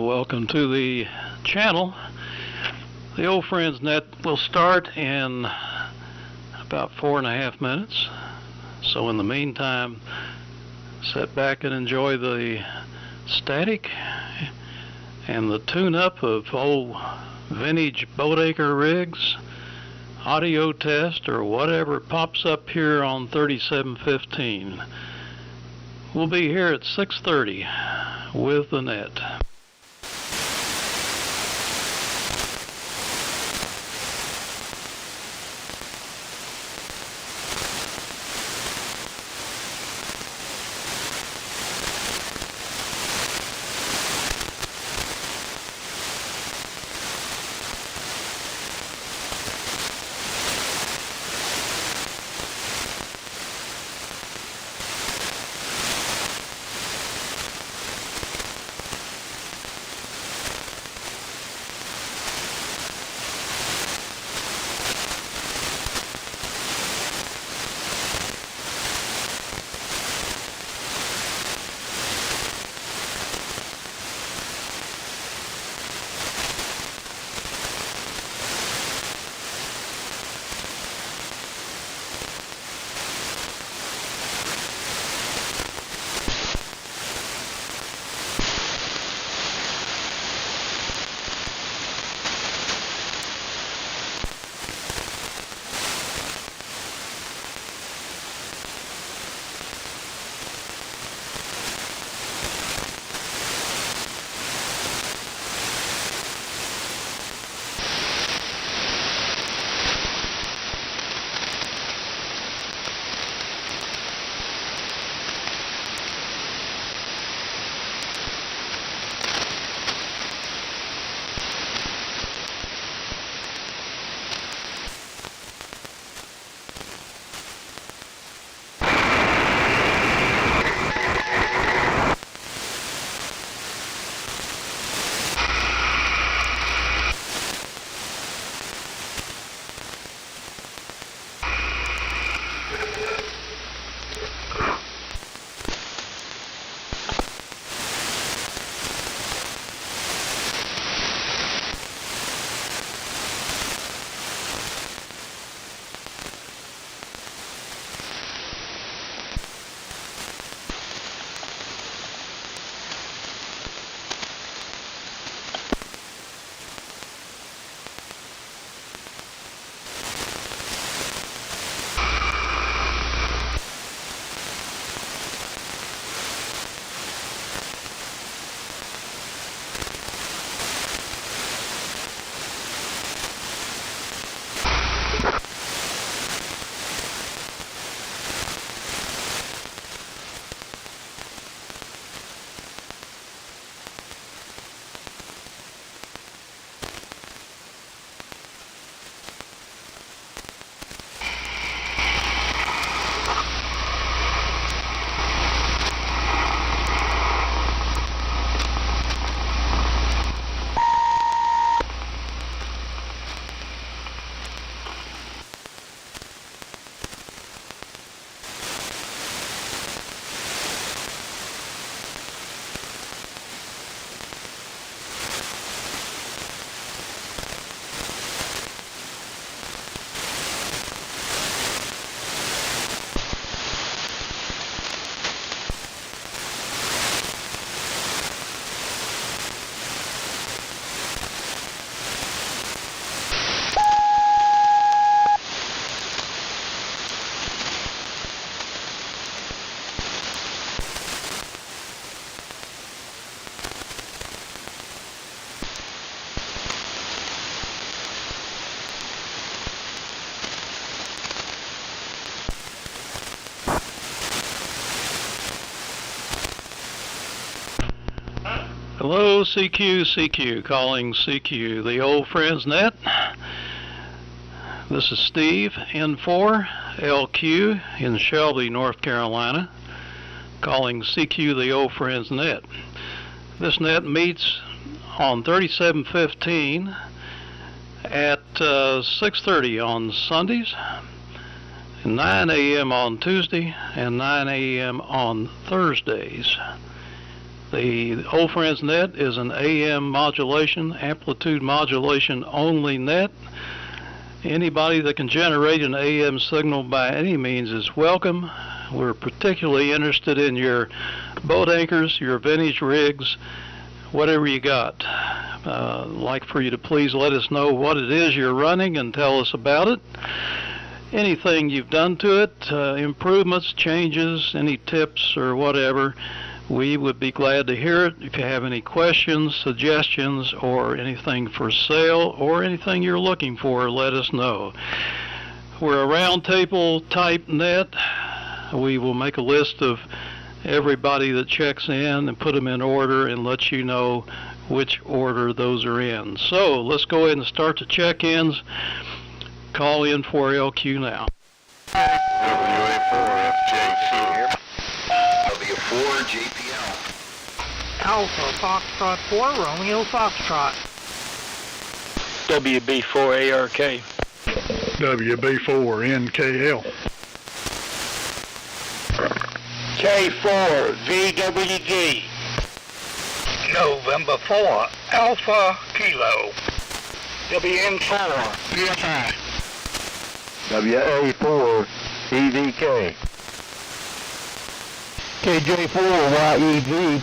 welcome to the channel. The Old Friends Net will start in about 4.5 minutes. So in the meantime, sit back and enjoy the static and the tune-up of old vintage boatacre rigs, audio test, or whatever pops up here on 3715. We'll be here at 6:30 with the net. Hello, CQ, calling CQ, the Old Friends Net. This is Steve, N4LQ in Shelby, North Carolina, calling CQ, the Old Friends Net. This net meets on 3715 at 6:30 on Sundays, 9 a.m. on Tuesday, and 9 a.m. on Thursdays. The Old Friends Net is an AM modulation, amplitude modulation only net. Anybody that can generate an AM signal by any means is welcome. We're particularly interested in your boat anchors, your vintage rigs, whatever you got. Like for you to please let us know what it is you're running and tell us about it. Anything you've done to it, improvements, changes, any tips or whatever, we would be glad to hear it. If you have any questions, suggestions, or anything for sale, or anything you're looking for, let us know. We're a round table type net. We will make a list of everybody that checks in and put them in order and let you know which order those are in. So let's go ahead and start the check-ins. Call in for LQ now. WA4FJC here. W4JPL. Alpha Foxtrot 4, Romeo Foxtrot. WB4ARK. WB4NKL. K4VWG. November 4, Alpha Kilo. WN4 PFI. WA4EVK. KJ4YEV.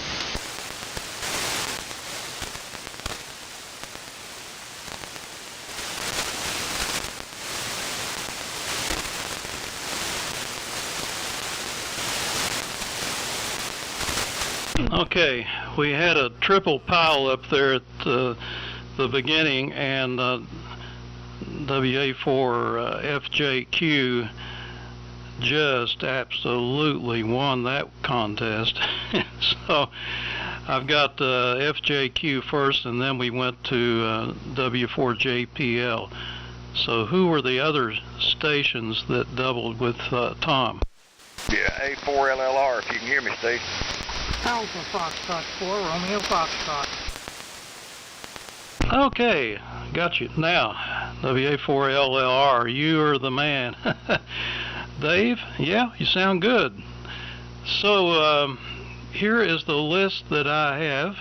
Okay, we had a triple pile up there at the beginning, and WA4FJQ just absolutely won that contest. So I've got FJQ first, and then we went to W4JPL. So who were the other stations that doubled with Tom? Yeah, A4LLR, if you can hear me, Steve. Alpha Foxtrot 4, Romeo Foxtrot. Okay, got you. Now, WA4LLR, you are the man. Dave, yeah, you sound good. So, here is the list that I have.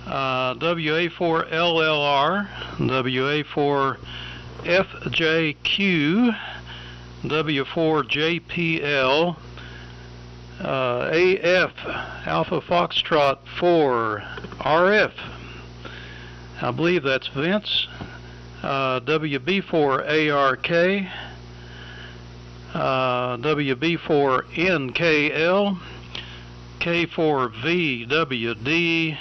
WA4LLR, WA4FJQ, W4JPL, AF, Alpha Foxtrot 4, RF, I believe that's Vince, WB4ARK, WB4NKL, K4VWD,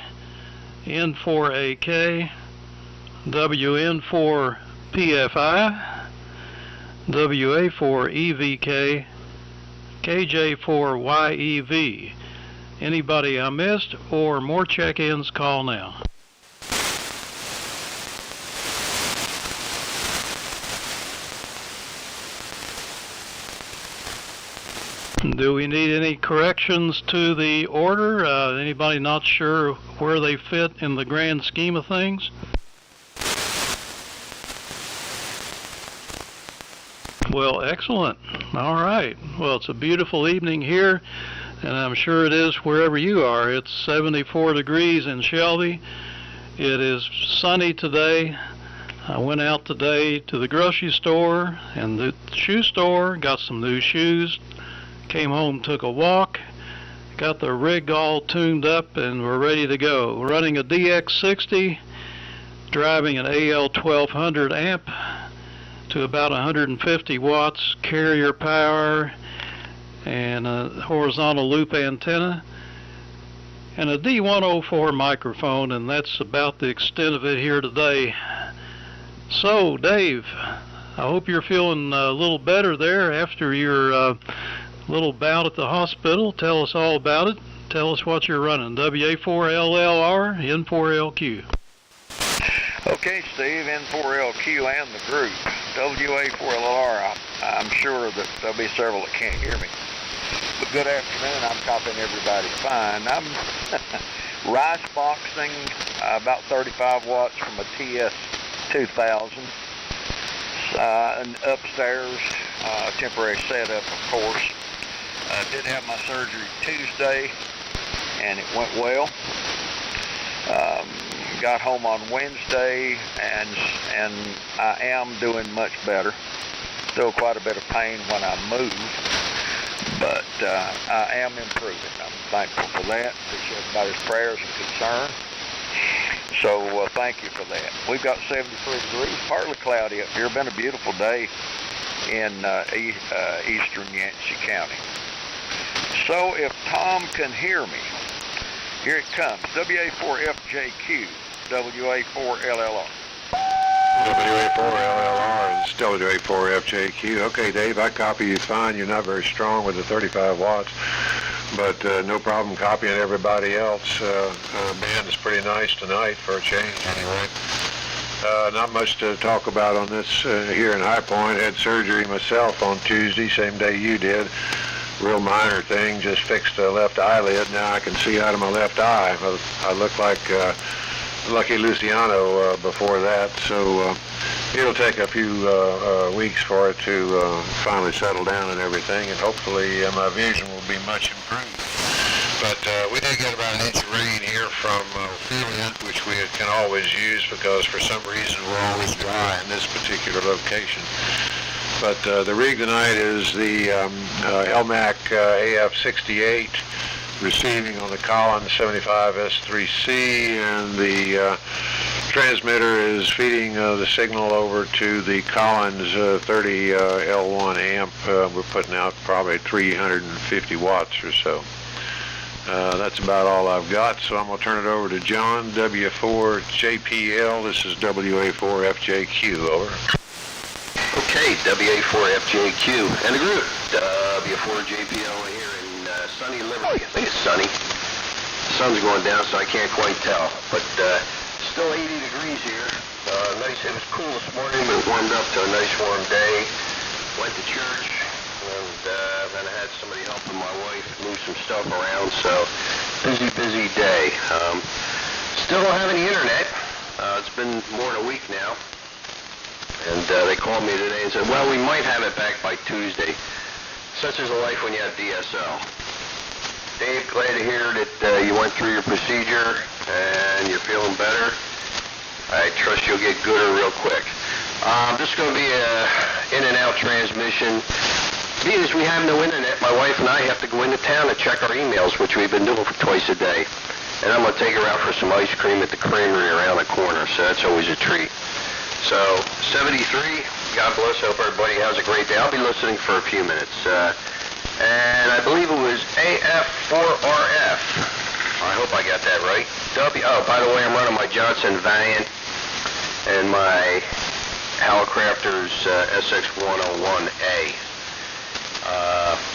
N4AK, WN4PFI, WA4EVK, KJ4YEV. Anybody I missed or more check-ins, call now. Do we need any corrections to the order? Anybody not sure where they fit in the grand scheme of things? Well, excellent. All right. Well, it's a beautiful evening here, and I'm sure it is wherever you are. It's 74 degrees in Shelby. It is sunny today. I went out today to the grocery store and the shoe store, got some new shoes, came home, took a walk, got the rig all tuned up, and we're ready to go. We're running a DX60, driving an AL1200 amp to about 150 watts, carrier power, and a horizontal loop antenna, and a D104 microphone, and that's about the extent of it here today. So, Dave, I hope you're feeling a little better there after your little bout at the hospital. Tell us all about it. Tell us what you're running. WA4LLR, N4LQ. Okay, Steve, N4LQ and the group. WA4LR, I'm sure that there'll be several that can't hear me. But good afternoon, I'm copying everybody fine. I'm rice boxing about 35 watts from a TS2000. And upstairs, temporary setup, of course. I did have my surgery Tuesday, and it went well. Got home on Wednesday, and I am doing much better. Still quite a bit of pain when I move, but I am improving. I'm thankful for that. Appreciate everybody's prayers and concern. So thank you for that. We've got 73 degrees, partly cloudy up here. Been a beautiful day in eastern Yancey County. So if Tom can hear me, here it comes. WA4FJQ, WA4LLR. WA4LLR is WA4FJQ. Okay, Dave, I copy you fine. You're not very strong with the 35 watts, but no problem copying everybody else. Band is pretty nice tonight for a change anyway. Not much to talk about on this here in High Point. Had surgery myself on Tuesday, same day you did. Real minor thing, just fixed a left eyelid. Now I can see out of my left eye. I look like Lucky Luciano before that, so it'll take a few weeks for it to finally settle down and everything, and hopefully my vision will be much improved. But we did get about an inch of rain here from Ophelia, which we can always use because for some reason we're always dry in this particular location. But the rig tonight is the LMAC AF68 receiving on the Collins 75S3C, and the transmitter is feeding the signal over to the Collins 30 L1 amp. We're putting out probably 350 watts or so. That's about all I've got, so I'm going to turn it over to John, W4JPL. This is WA4FJQ, over. Okay, WA4FJQ and the group, W4JPL here in sunny Liberty. I think it's sunny. The sun's going down, so I can't quite tell, but still 80 degrees here. Nice. It was cool this morning, but it warmed up to a nice warm day. Went to church, and then I had somebody helping my wife move some stuff around, so busy day. Still don't have any internet. It's been more than a week now. And they called me today and said, well, we might have it back by Tuesday. Such is the life when you have DSL. Dave, glad to hear that you went through your procedure and you're feeling better. I trust you'll get gooder real quick. This is going to be a in and out transmission. Because we have no internet, my wife and I have to go into town and check our emails, which we've been doing for twice a day. And I'm going to take her out for some ice cream at the creamery around the corner, so that's always a treat. So, 73, God bless, hope everybody has a great day. I'll be listening for a few minutes. And I believe it was AF4RF. I hope I got that right. Oh, by the way, I'm running my Johnson Valiant and my Hallicrafters SX101A.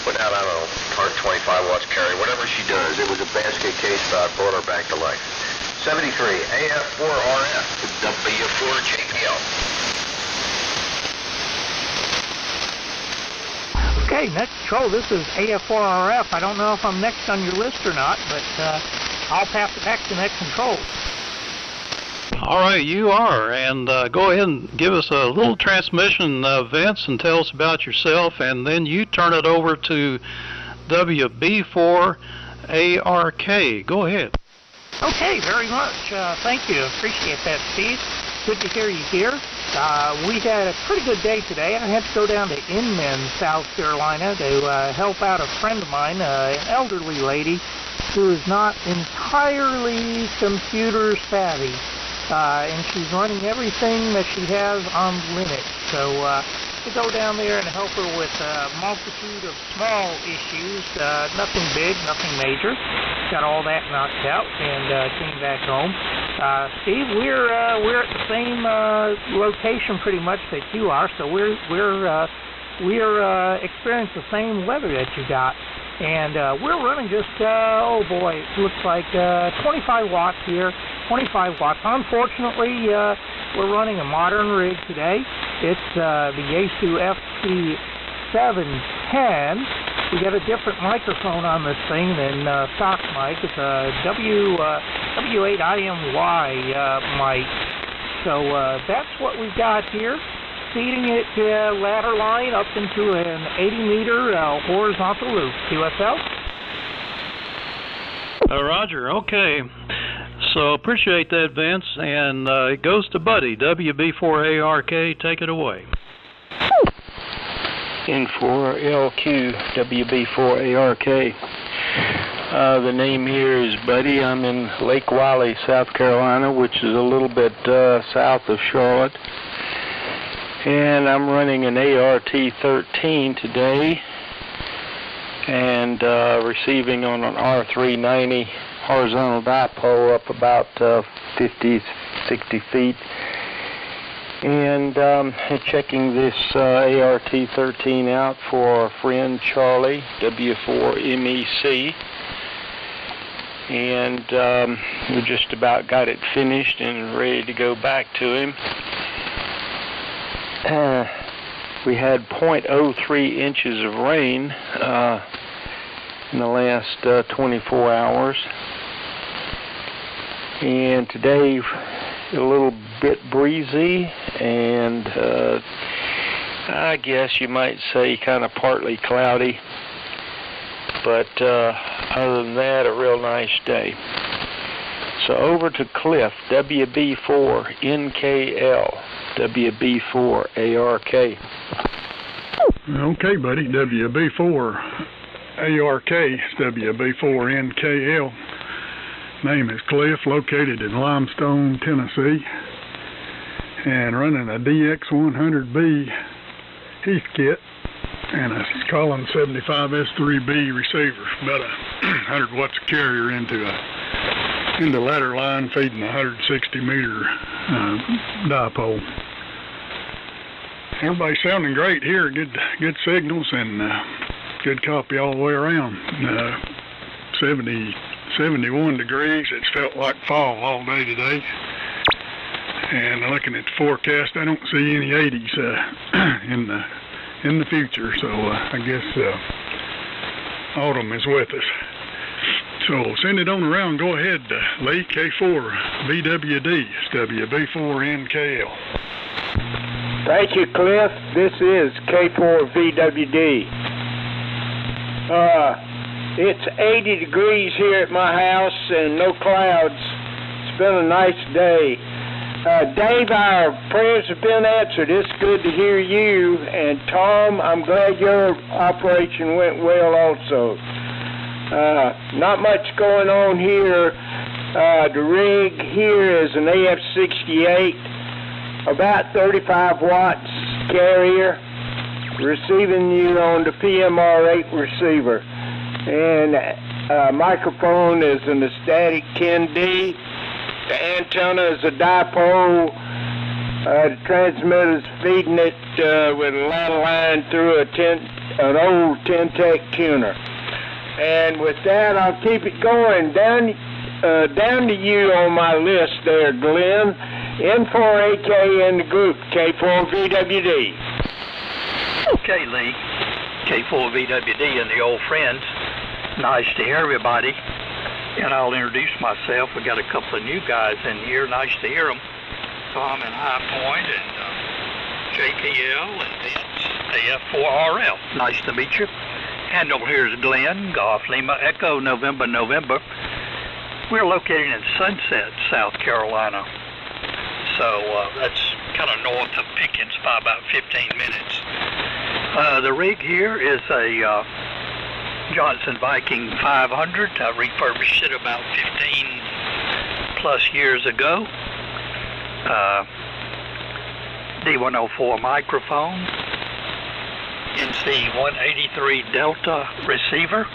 Put out, I don't know, 125 watts carry, whatever she does. It was a basket case, but I brought her back to life. 73, AF4RF, W4JPL. Okay, next control, this is AF4RF. I don't know if I'm next on your list or not, but I'll pass it back to next control. All right, you are, and go ahead and give us a little transmission, Vince, and tell us about yourself, and then you turn it over to WB4ARK. Go ahead. Okay, very much. Thank you. Appreciate that, Steve. Good to hear you here. We had a pretty good day today. I had to go down to Inman, South Carolina to help out a friend of mine, an elderly lady who is not entirely computer savvy. And she's running everything that she has on Linux. So to go down there and help her with a multitude of small issues, nothing big, nothing major. Got all that knocked out and came back home. Steve, we're at the same location pretty much that you are, so we're experiencing the same weather that you got. And we're running just, oh boy, it looks like 25 watts here, 25 watts. Unfortunately, we're running a modern rig today. It's the Yaesu FT710. We got a different microphone on this thing than stock mic. It's a W8IMY mic. So that's what we've got here. Feeding it ladder line up into an 80-meter horizontal loop. QSL. Roger, okay. So appreciate that, Vince, and it goes to Buddy, WB4ARK, take it away. N4LQ, WB4ARK. The name here is Buddy. I'm in Lake Wylie, South Carolina, which is a little bit south of Charlotte. And I'm running an ART-13 today and receiving on an R390 horizontal dipole up about 50, 60 feet. And checking this ART-13 out for our friend Charlie, W4MEC. And we just about got it finished and ready to go back to him. We had 0.03 inches of rain in the last 24 hours. And today, a little bit breezy, and I guess you might say kind of partly cloudy. But other than that, a real nice day. So over to Cliff, WB4NKL, WB4ARK. Okay, buddy, WB4ARK, WB4NKL. Name is Cliff, located in Limestone, Tennessee, and running a DX100B Heath kit and a Collins 75S3B receiver, about 100 watts of carrier into ladder line, feeding a 160 meter dipole. Everybody's sounding great here, good signals, and good copy all the way around. 71 degrees. It's felt like fall all day today. And looking at the forecast, I don't see any 80s in the future. So I guess autumn is with us. So send it on around. Go ahead, Lee. K4VWD. It's WB4NKL. Thank you, Cliff. This is K4VWD. It's 80 degrees here at my house and no clouds. It's been a nice day. Dave, our prayers have been answered. It's good to hear you. And Tom, I'm glad your operation went well also. Not much going on here. The rig here is an AF68, about 35 watts carrier, receiving you on the PMR8 receiver. And microphone is an static 10D. The antenna is a dipole. The transmitter's feeding it with a ladder line through an old Ten-Tech tuner. And with that, I'll keep it going. Down to you on my list there, Glenn. N4AK in the group, K4VWD. Okay, Lee. K4VWD and the old friends. Nice to hear everybody. And I'll introduce myself. We got a couple of new guys in here. Nice to hear them. Tom and High Point and JPL and Vince, AF4RL. Nice to meet you. Handle here is Glenn, Golf Lima Echo, November. We're located in Sunset, South Carolina. So that's kind of north of Pickens by about 15 minutes. The rig here is a Johnson Viking 500. I refurbished it about 15 plus years ago. D104 microphone, NC183 Delta receiver.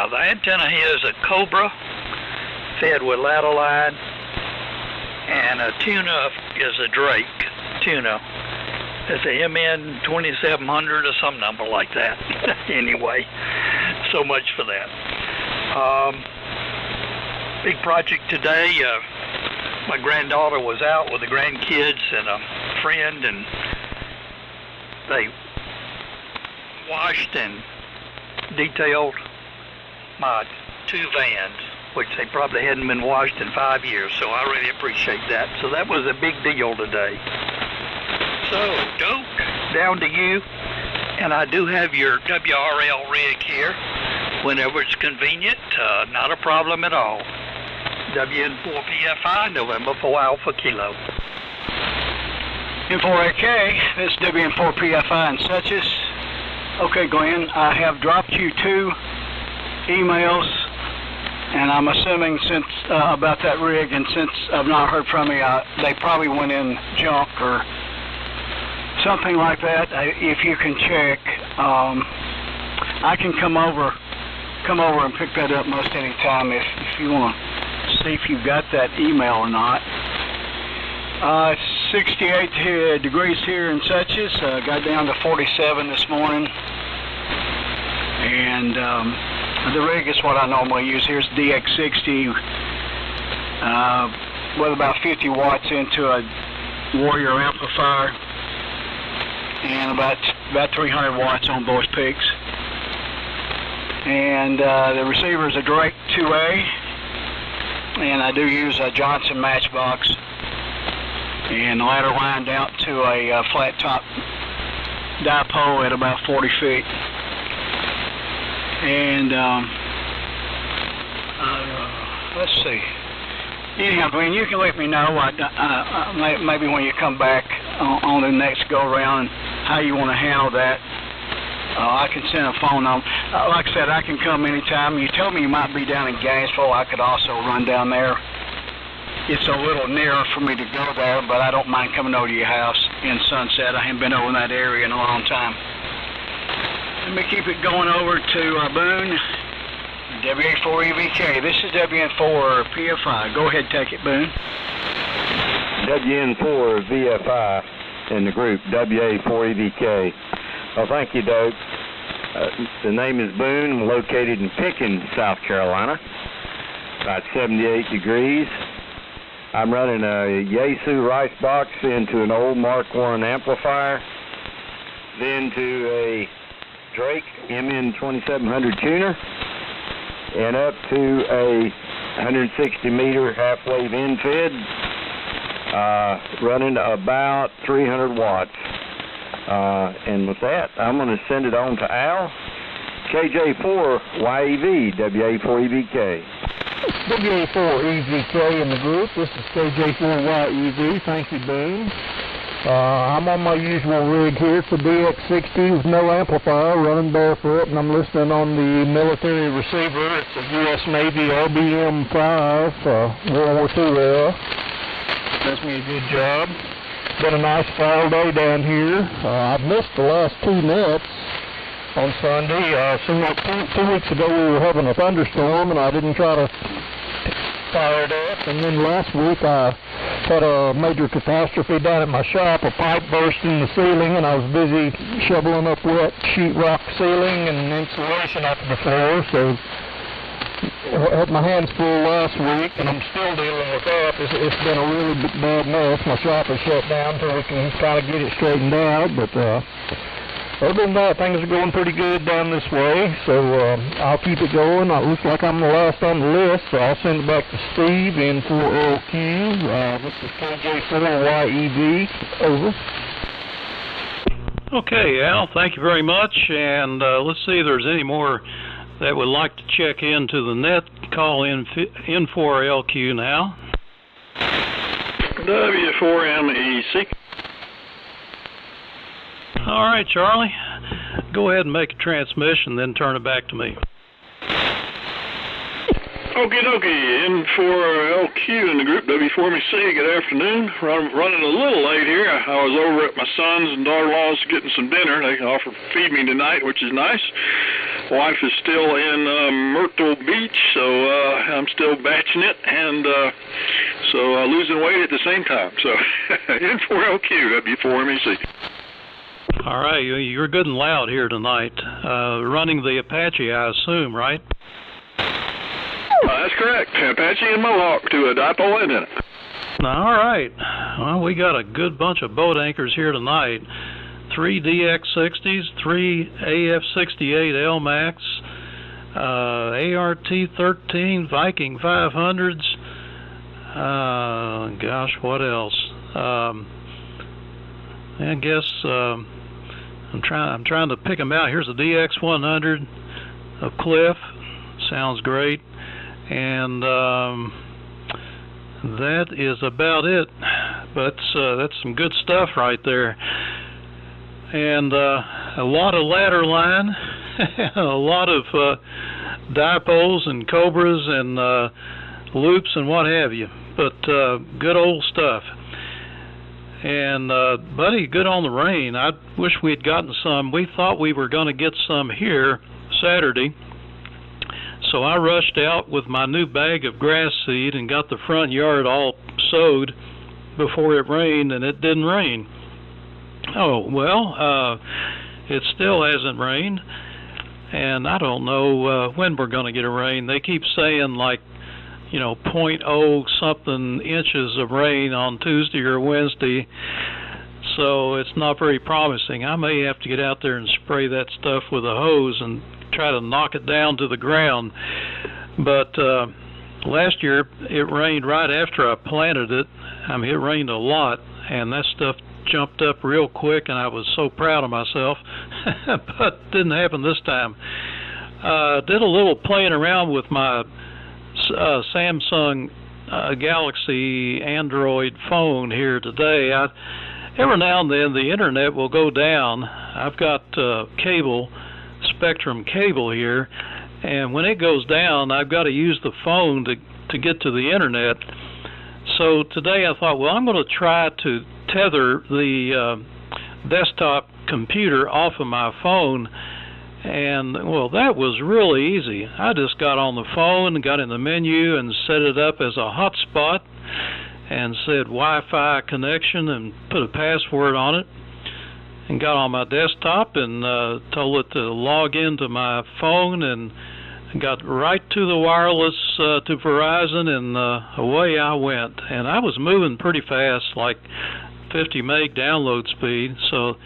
The antenna here is a Cobra fed with ladder line, and a tuna is a Drake tuna. It's a MN2700 or some number like that. Anyway, so much for that. Big project today. My granddaughter was out with the grandkids and a friend, and they washed and detailed my two vans, which they probably hadn't been washed in 5 years, so I really appreciate that. So that was a big deal today. So, Doak, down to you, and I do have your WRL rig here, whenever it's convenient. Not a problem at all. WN4PFI, November 4 Alpha Kilo. N4AK, this is WN4PFI and suches. Okay, Glenn, I have dropped you 2 emails, and I'm assuming since about that rig, and since I've not heard from you, they probably went in junk or something like that. If you can check, I can come over and pick that up most any time if you want to see if you've got that email or not. It's 68 degrees here in suches. Got down to 47 this morning, and the rig is what I normally use. Here's DX60 with about 50 watts into a Warrior amplifier and about 300 watts on both peaks. And the receiver is a Drake 2A, and I do use a Johnson Matchbox, and the ladder line down to a flat top dipole at about 40 feet. And let's see. Anyhow, Glenn, you can let me know maybe when you come back on the next go around how you want to handle that. I can send a phone on. Like I said, I can come anytime. You told me you might be down in Gainesville. I could also run down there. It's a little nearer for me to go there, but I don't mind coming over to your house in Sunset. I haven't been over in that area in a long time. Let me keep it going over to Boone, WA4EVK. This is WN4PFI. Go ahead, take it, Boone. WN4VFI in the group, WA4EVK. Well, thank you, Doug. The name is Boone, located in Pickens, South Carolina, about 78 degrees. I'm running a Yaesu rice box into an old Mark I amplifier, then to a Drake MN2700 tuner, and up to a 160 meter half-wave end-fed, running about 300 watts. And with that, I'm going to send it on to Al, KJ4YEV, WA4EVK. WA4EVK in the group. This is KJ4YEV. Thank you, Boone. I'm on my usual rig here. It's a DX60 with no amplifier, running barefoot, and I'm listening on the military receiver. It's a U.S. Navy RBM-5 World War II era. Does me a good job. Been a nice fall day down here. I've missed the last 2 nets on Sunday. Seemed like 2 weeks ago we were having a thunderstorm, and I didn't try to fire it up. And then last week I had a major catastrophe down at my shop. A pipe burst in the ceiling, and I was busy shoveling up wet sheetrock ceiling and insulation off the floor. So I had my hands full last week, and I'm still dealing with that. It's been a really bad mess. My shop is shut down until we can kind of get it straightened out. But other than that, things are going pretty good down this way. So I'll keep it going. It looks like I'm the last on the list, so I'll send it back to Steve in 4LQ. This is KJ4YEV. Over. Okay, Al, thank you very much. And let's see if there's any more that would like to check into the net. Call in 4LQ now. W4MEC. All right, Charlie. Go ahead and make a transmission, then turn it back to me. Okie dokie, N4LQ in the group, W4MEC, good afternoon. Running a little late here. I was over at my son's and daughter-in-law's getting some dinner. They offered to feed me tonight, which is nice. Wife is still in Myrtle Beach, so I'm still batching it, and so losing weight at the same time. So N4LQ, W4MEC. All right, you're good and loud here tonight. Running the Apache, I assume, right? That's correct. Apache and Mohawk to a dipole end in it. All right. Well, we got a good bunch of boat anchors here tonight. 3 DX60s, 3 AF68 LMAX, ART13, Viking 500s. Gosh, what else? I guess I'm trying to pick them out. Here's a DX100, a cliff. Sounds great. And that is about it. But that's some good stuff right there. And a lot of ladder line, a lot of dipoles and cobras and loops and what have you. But good old stuff. And buddy, good on the rain. I wish we'd gotten some. We thought we were going to get some here Saturday. So I rushed out with my new bag of grass seed and got the front yard all sowed before it rained, and it didn't rain. Oh, well, it still hasn't rained, and I don't know when we're going to get a rain. They keep saying like, 0.0 something inches of rain on Tuesday or Wednesday, so it's not very promising. I may have to get out there and spray that stuff with a hose and try to knock it down to the ground. But last year it rained right after I planted it. I mean, it rained a lot, and that stuff jumped up real quick, and I was so proud of myself. But it didn't happen this time. Did a little playing around with my Samsung Galaxy Android phone here today. Every now and then the internet will go down. I've got Spectrum cable here, and when it goes down, I've got to use the phone to get to the internet. So today I thought, well, I'm going to try to tether the desktop computer off of my phone. And, well, that was really easy. I just got on the phone and got in the menu and set it up as a hotspot and said Wi-Fi connection and put a password on it and got on my desktop and told it to log into my phone and got right to the wireless to Verizon, and away I went. And I was moving pretty fast, like 50 meg download speed, so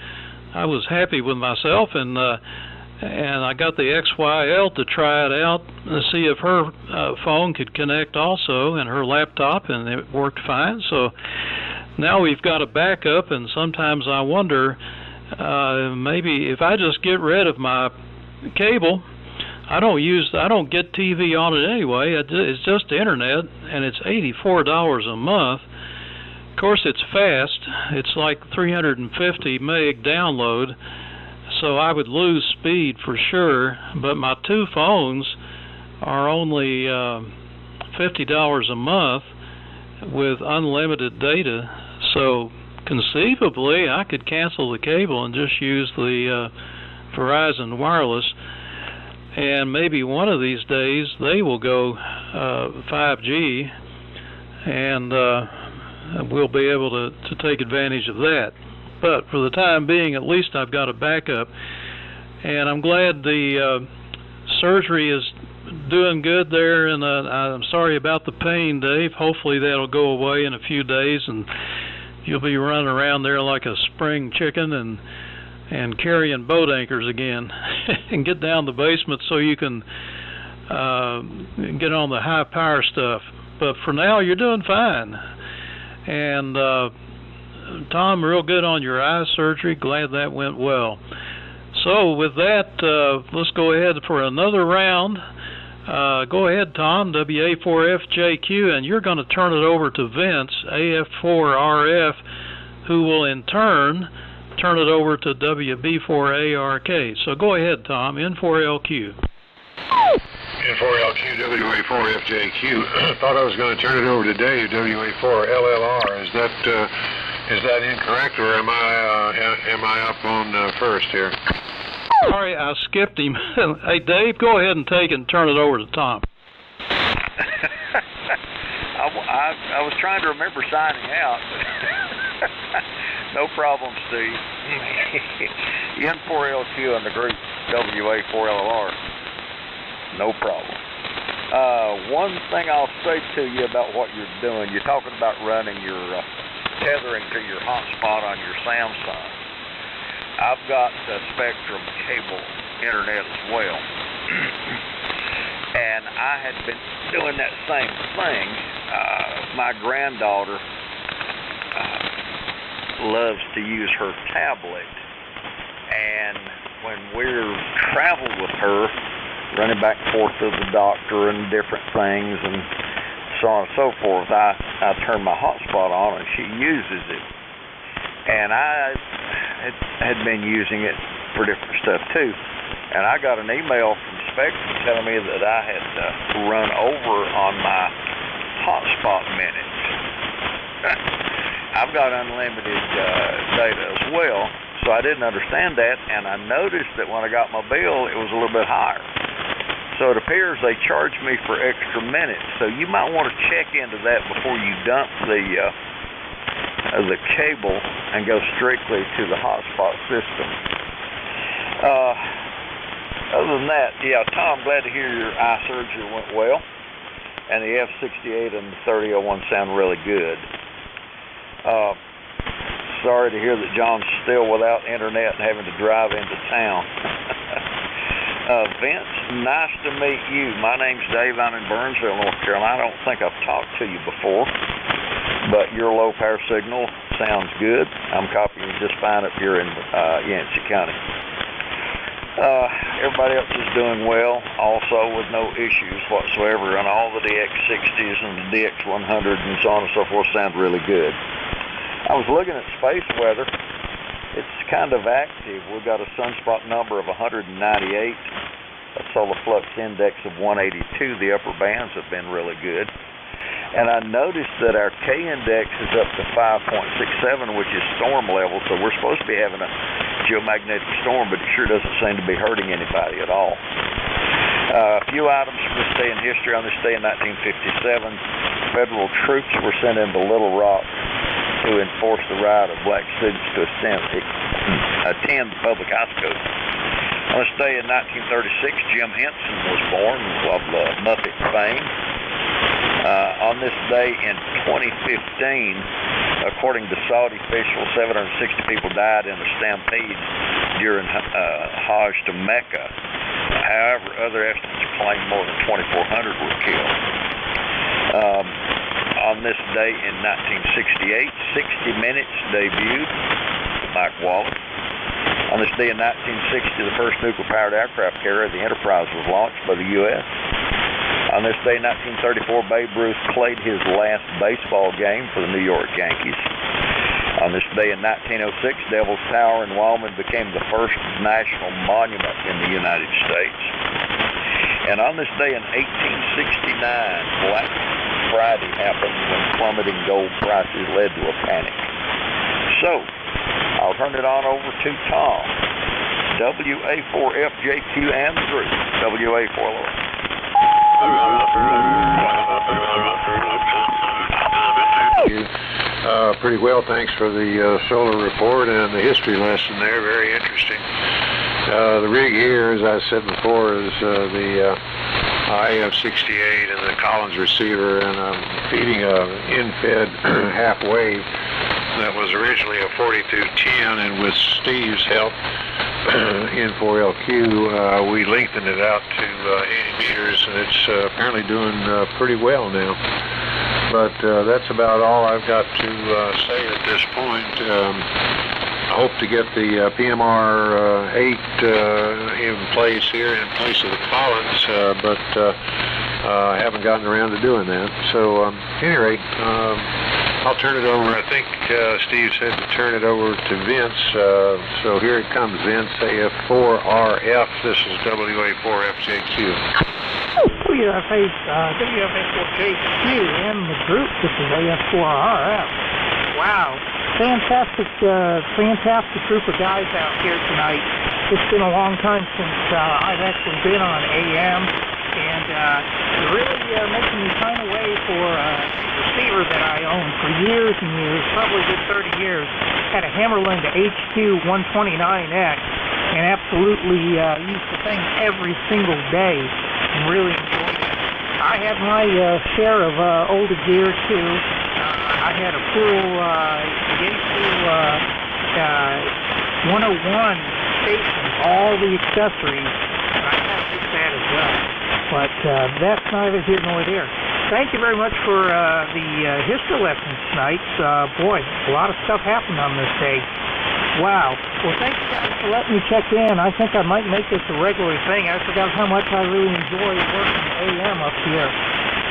I was happy with myself, and I got the XYL to try it out and see if her phone could connect also, and her laptop, and it worked fine. So now we've got a backup, and sometimes I wonder maybe if I just get rid of my cable. I don't get TV on it anyway. It's just the internet, and it's $84 a month. Of course, it's fast. It's like 350 meg download. So I would lose speed for sure, but my two phones are only $50 a month with unlimited data. So conceivably, I could cancel the cable and just use the Verizon wireless. And maybe one of these days they will go 5G, and we'll be able to take advantage of that. But for the time being, at least I've got a backup. And I'm glad the surgery is doing good there, and I'm sorry about the pain, Dave. Hopefully that'll go away in a few days, and you'll be running around there like a spring chicken and carrying boat anchors again and get down the basement so you can get on the high power stuff. But for now, you're doing fine. And Tom, real good on your eye surgery. Glad that went well. So with that, let's go ahead for another round. Go ahead, Tom, WA4FJQ, and you're going to turn it over to Vince, AF4RF, who will in turn turn it over to WB4ARK. So go ahead, Tom, N4LQ. N4LQ, WA4FJQ. Thought I was going to turn it over to Dave, WA4LLR. Is that incorrect, or am I up on first here? Sorry, I skipped him. Hey, Dave, go ahead and take it and turn it over to Tom. I was trying to remember signing out. No problem, Steve. N4LQ in the group, WA4LR. No problem. One thing I'll say to you about what you're doing, you're talking about running your tethering to your hotspot on your Samsung. I've got the Spectrum cable internet as well. And I had been doing that same thing. My granddaughter loves to use her tablet. And when we're travel with her, running back and forth to the doctor and different things and so on and so forth, I turn my hotspot on and she uses it. And I had been using it for different stuff too. And I got an email from Spectrum telling me that I had run over on my hotspot minutes. I've got unlimited data as well, so I didn't understand that, and I noticed that when I got my bill, it was a little bit higher. So it appears they charged me for extra minutes. So you might want to check into that before you dump the cable and go strictly to the hotspot system. Other than that, yeah, Tom, glad to hear your eye surgery went well, and the F68 and the 3001 sound really good. Sorry to hear that John's still without internet and having to drive into town. Vince, nice to meet you. My name's Dave. I'm in Burnsville, North Carolina. I don't think I've talked to you before, but your low power signal sounds good. I'm copying just fine up here in Yancey County. Everybody else is doing well, also with no issues whatsoever, and all the DX60s and the DX100 and so on and so forth sound really good. I was looking at space weather. It's kind of active. We've got a sunspot number of 198, a solar flux index of 182. The upper bands have been really good. And I noticed that our K-index is up to 5.67, which is storm level, so we're supposed to be having a geomagnetic storm, but it sure doesn't seem to be hurting anybody at all. A few items from this day in history. On this day in 1957, federal troops were sent into Little Rock to enforce the right of black students to attend public high school. On this day in 1936, Jim Henson was born of Muppet fame. On this day in 2015, according to Saudi officials, 760 people died in a stampede during Hajj to Mecca. However, other estimates claim more than 2,400 were killed. On this day in 1968, 60 Minutes debuted, Mike Wallace. On this day in 1960, the first nuclear-powered aircraft carrier, the Enterprise, was launched by the U.S. On this day in 1934, Babe Ruth played his last baseball game for the New York Yankees. On this day in 1906, Devil's Tower in Wyoming became the first national monument in the United States. And on this day in 1869, Black Friday happened when plummeting gold prices led to a panic. So, I'll turn it on over to Tom. WA4FJQ and the group. WA4 Lord. Pretty well, thanks for the solar report and the history lesson there. Very interesting. The rig here, as I said before, is the AF68 and the Collins receiver, and I'm feeding a in-fed half wave that was originally a 4210, and with Steve's help in 4LQ, we lengthened it out to 80 meters, and it's apparently doing pretty well now. But that's about all I've got to say at this point. I hope to get the PMR 8 in place here in place of the Collins, but I haven't gotten around to doing that. So, at any rate, I'll turn it over. I think Steve said to turn it over to Vince. So here it comes, Vince, AF4RF. This is WA4FJQ. WFA4JQ and the group. This is AF4RF. Wow. Fantastic group of guys out here tonight. It's been a long time since I've actually been on AM, and really making me sign away for a receiver that I owned for years and years, probably a good 30 years. Had a Hammerland HQ129X, and absolutely used the thing every single day, and really enjoyed it. I had my share of older gear too. I had a full Yaesu 101 station, all the accessories, and I had just that as well. But that's neither here nor there. Thank you very much for the history lessons tonight. Boy, a lot of stuff happened on this day. Wow. Well, thank you guys for letting me check in. I think I might make this a regular thing. I forgot how much I really enjoy working AM up here.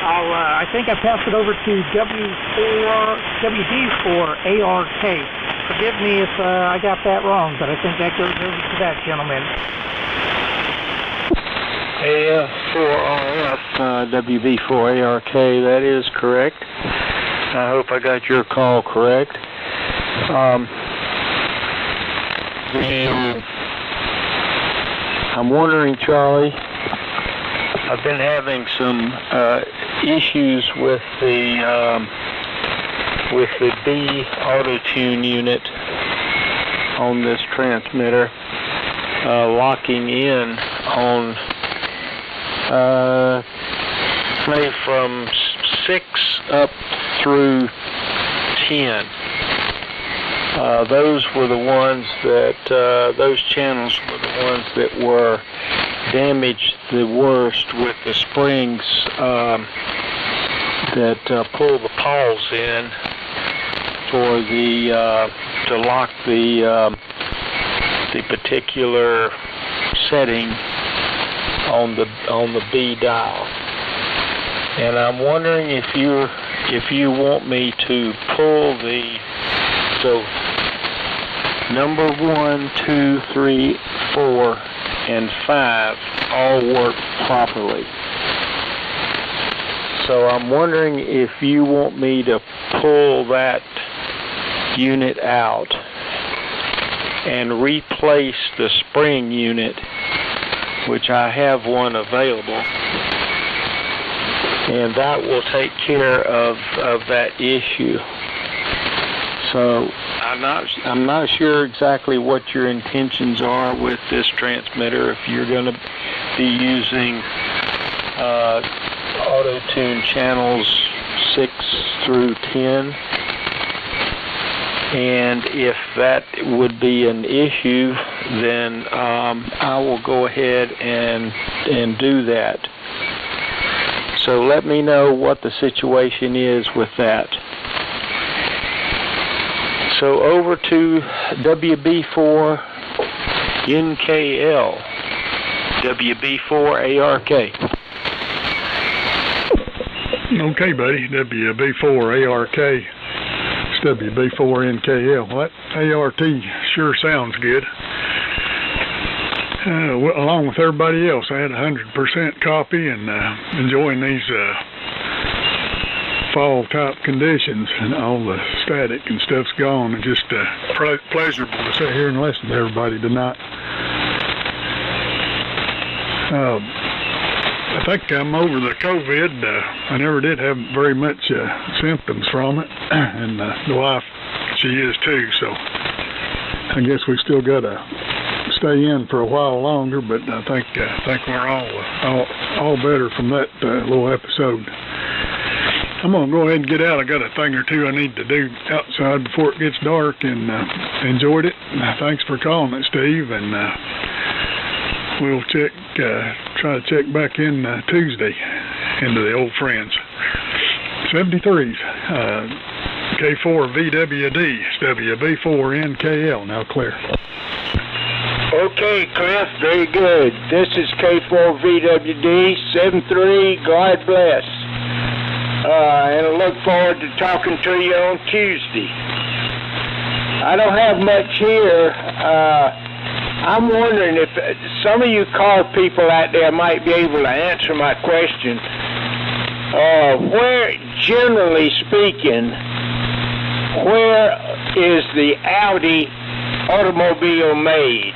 I think I passed it over to WD4ARK. Forgive me if I got that wrong, but I think that goes over to that gentleman. AF4RF, WB4ARK, that is correct. I hope I got your call correct. I'm wondering, Charlie, I've been having some issues with the B auto-tune unit on this transmitter, locking in on say from 6 up through 10. Those were the ones that, those channels were the ones that were damaged the worst with the springs that pull the pawls in for the, to lock the particular setting on the B dial. And I'm wondering if you want me to pull the, so number 1, 2, 3, 4, and 5 all work properly. So I'm wondering if you want me to pull that unit out and replace the spring unit, which I have one available, and that will take care of that issue. So I'm not sure exactly what your intentions are with this transmitter. If you're going to be using auto-tune channels 6 through 10, and if that would be an issue, then I will go ahead and do that. So let me know what the situation is with that. So over to WB4NKL, WB4ARK. Okay, buddy, WB4ARK, it's WB4NKL. Well, that ART sure sounds good. Well, along with everybody else, I had 100% copy and enjoying these fall type conditions, and all the static and stuff's gone. It's just pleasurable to sit here and listen to everybody tonight. I think I'm over the COVID. I never did have very much symptoms from it, and the wife, she is too, so I guess we still got to stay in for a while longer, but I think we're all better from that little episode. I'm going to go ahead and get out. I got a thing or two I need to do outside before it gets dark, and enjoyed it. Thanks for calling it, Steve, and we'll try to check back in Tuesday into the old friends. 73s, K4VWD, WB4NKL, now clear. Okay, Cliff, very good. This is K4VWD, 73, God bless. And I look forward to talking to you on Tuesday. I don't have much here. I'm wondering if some of you car people out there might be able to answer my question. Where, generally speaking, where is the Audi automobile made?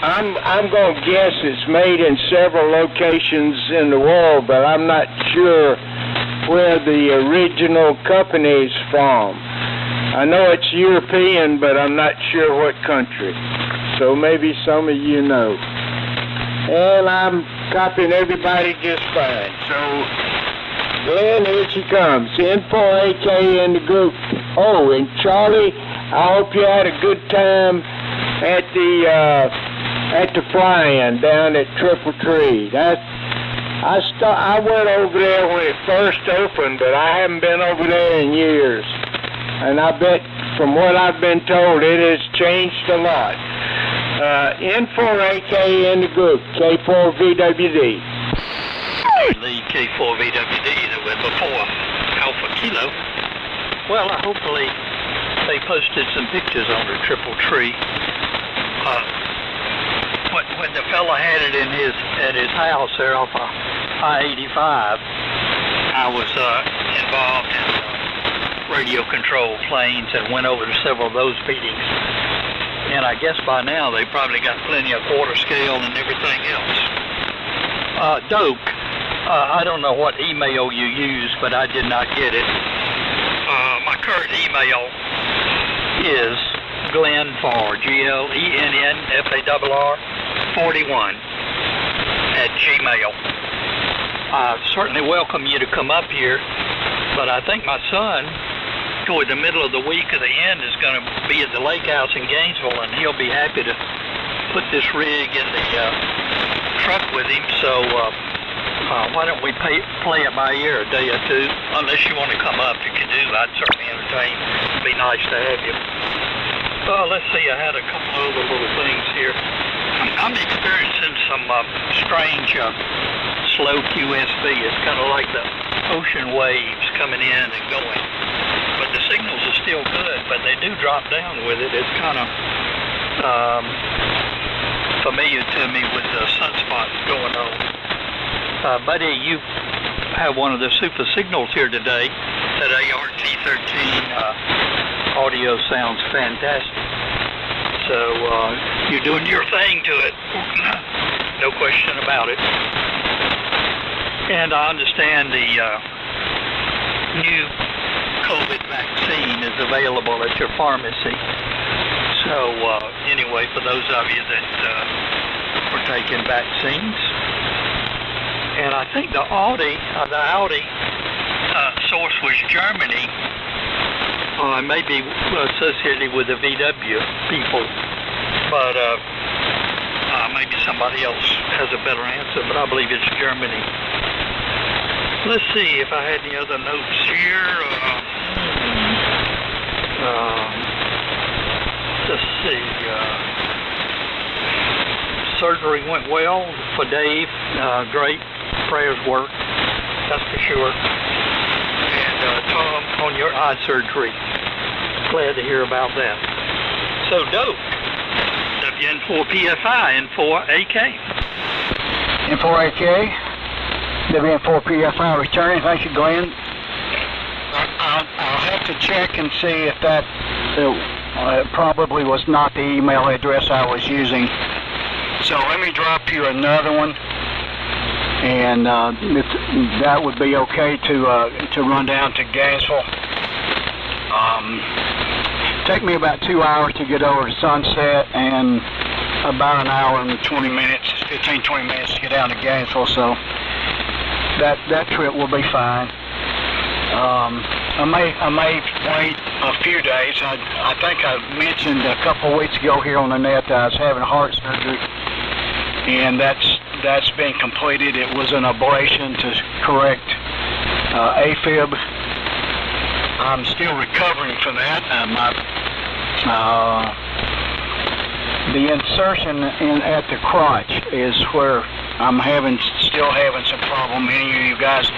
I'm going to guess it's made in several locations in the world, but I'm not sure where the original company is from. I know it's European, but I'm not sure what country. So maybe some of you know. And I'm copying everybody just fine. So, Glenn, here she comes. N4AK in the group. Oh, and Charlie, I hope you had a good time at the fly-in down at Triple Tree. I went over there when it first opened, but I haven't been over there in years. and I bet from what I've been told, it has changed a lot. N4AK in the group, K4VWD. Lee K4VWD that was before Alpha Kilo. Well, hopefully they posted some pictures on the triple tree. When the fella had it at his house there off of I-85, I was involved in radio control planes and went over to several of those meetings. And I guess by now they probably got plenty of quarter scale and everything else. Doak, I don't know what email you use, but I did not get it. My current email is Glenfarr, GLENNFARR 41 at Gmail. I certainly welcome you to come up here, but I think my son, toward the middle of the week or the end, is going to be at the lake house in Gainesville, and he'll be happy to put this rig in the truck with him. So why don't we play it by ear a day or two? Unless you want to come up, you can do. I'd certainly entertain. It'd be nice to have you. Let's see, I had a couple other little things here. I'm experiencing some strange slow QSB. It's kind of like the ocean waves coming in and going. But the signals are still good, but they do drop down with it. It's kind of familiar to me with the sunspots going on. Buddy, you have one of the super signals here today. That ART13 audio sounds fantastic. So you're doing your thing to it. No question about it. And I understand the new COVID vaccine is available at your pharmacy. So anyway, for those of you that were taking vaccines, and I think the Audi source was Germany, maybe associated with the VW people, but maybe somebody else has a better answer, but I believe it's Germany. Let's see if I had any other notes here. Let's see. Surgery went well for Dave. Great. Prayers work. That's for sure. And Tom, on your eye surgery. Glad to hear about that. So, dope. WN4PFI, N4AK. N4AK, WN4PFI returning. Thank you, Glenn. I'll have to check and see if that probably was not the email address I was using. So let me drop you another one, and that would be okay to run down to Gainesville. Take me about 2 hours to get over to Sunset, and about an hour and 20 minutes, 20 minutes to get down to Gainesville. So that trip will be fine. I may wait a few days. I think I mentioned a couple of weeks ago here on the net that I was having heart surgery, and that's been completed. It was an ablation to correct AFib. I'm still recovering from that. The insertion at the crotch is where I'm still having some problem. Any of you guys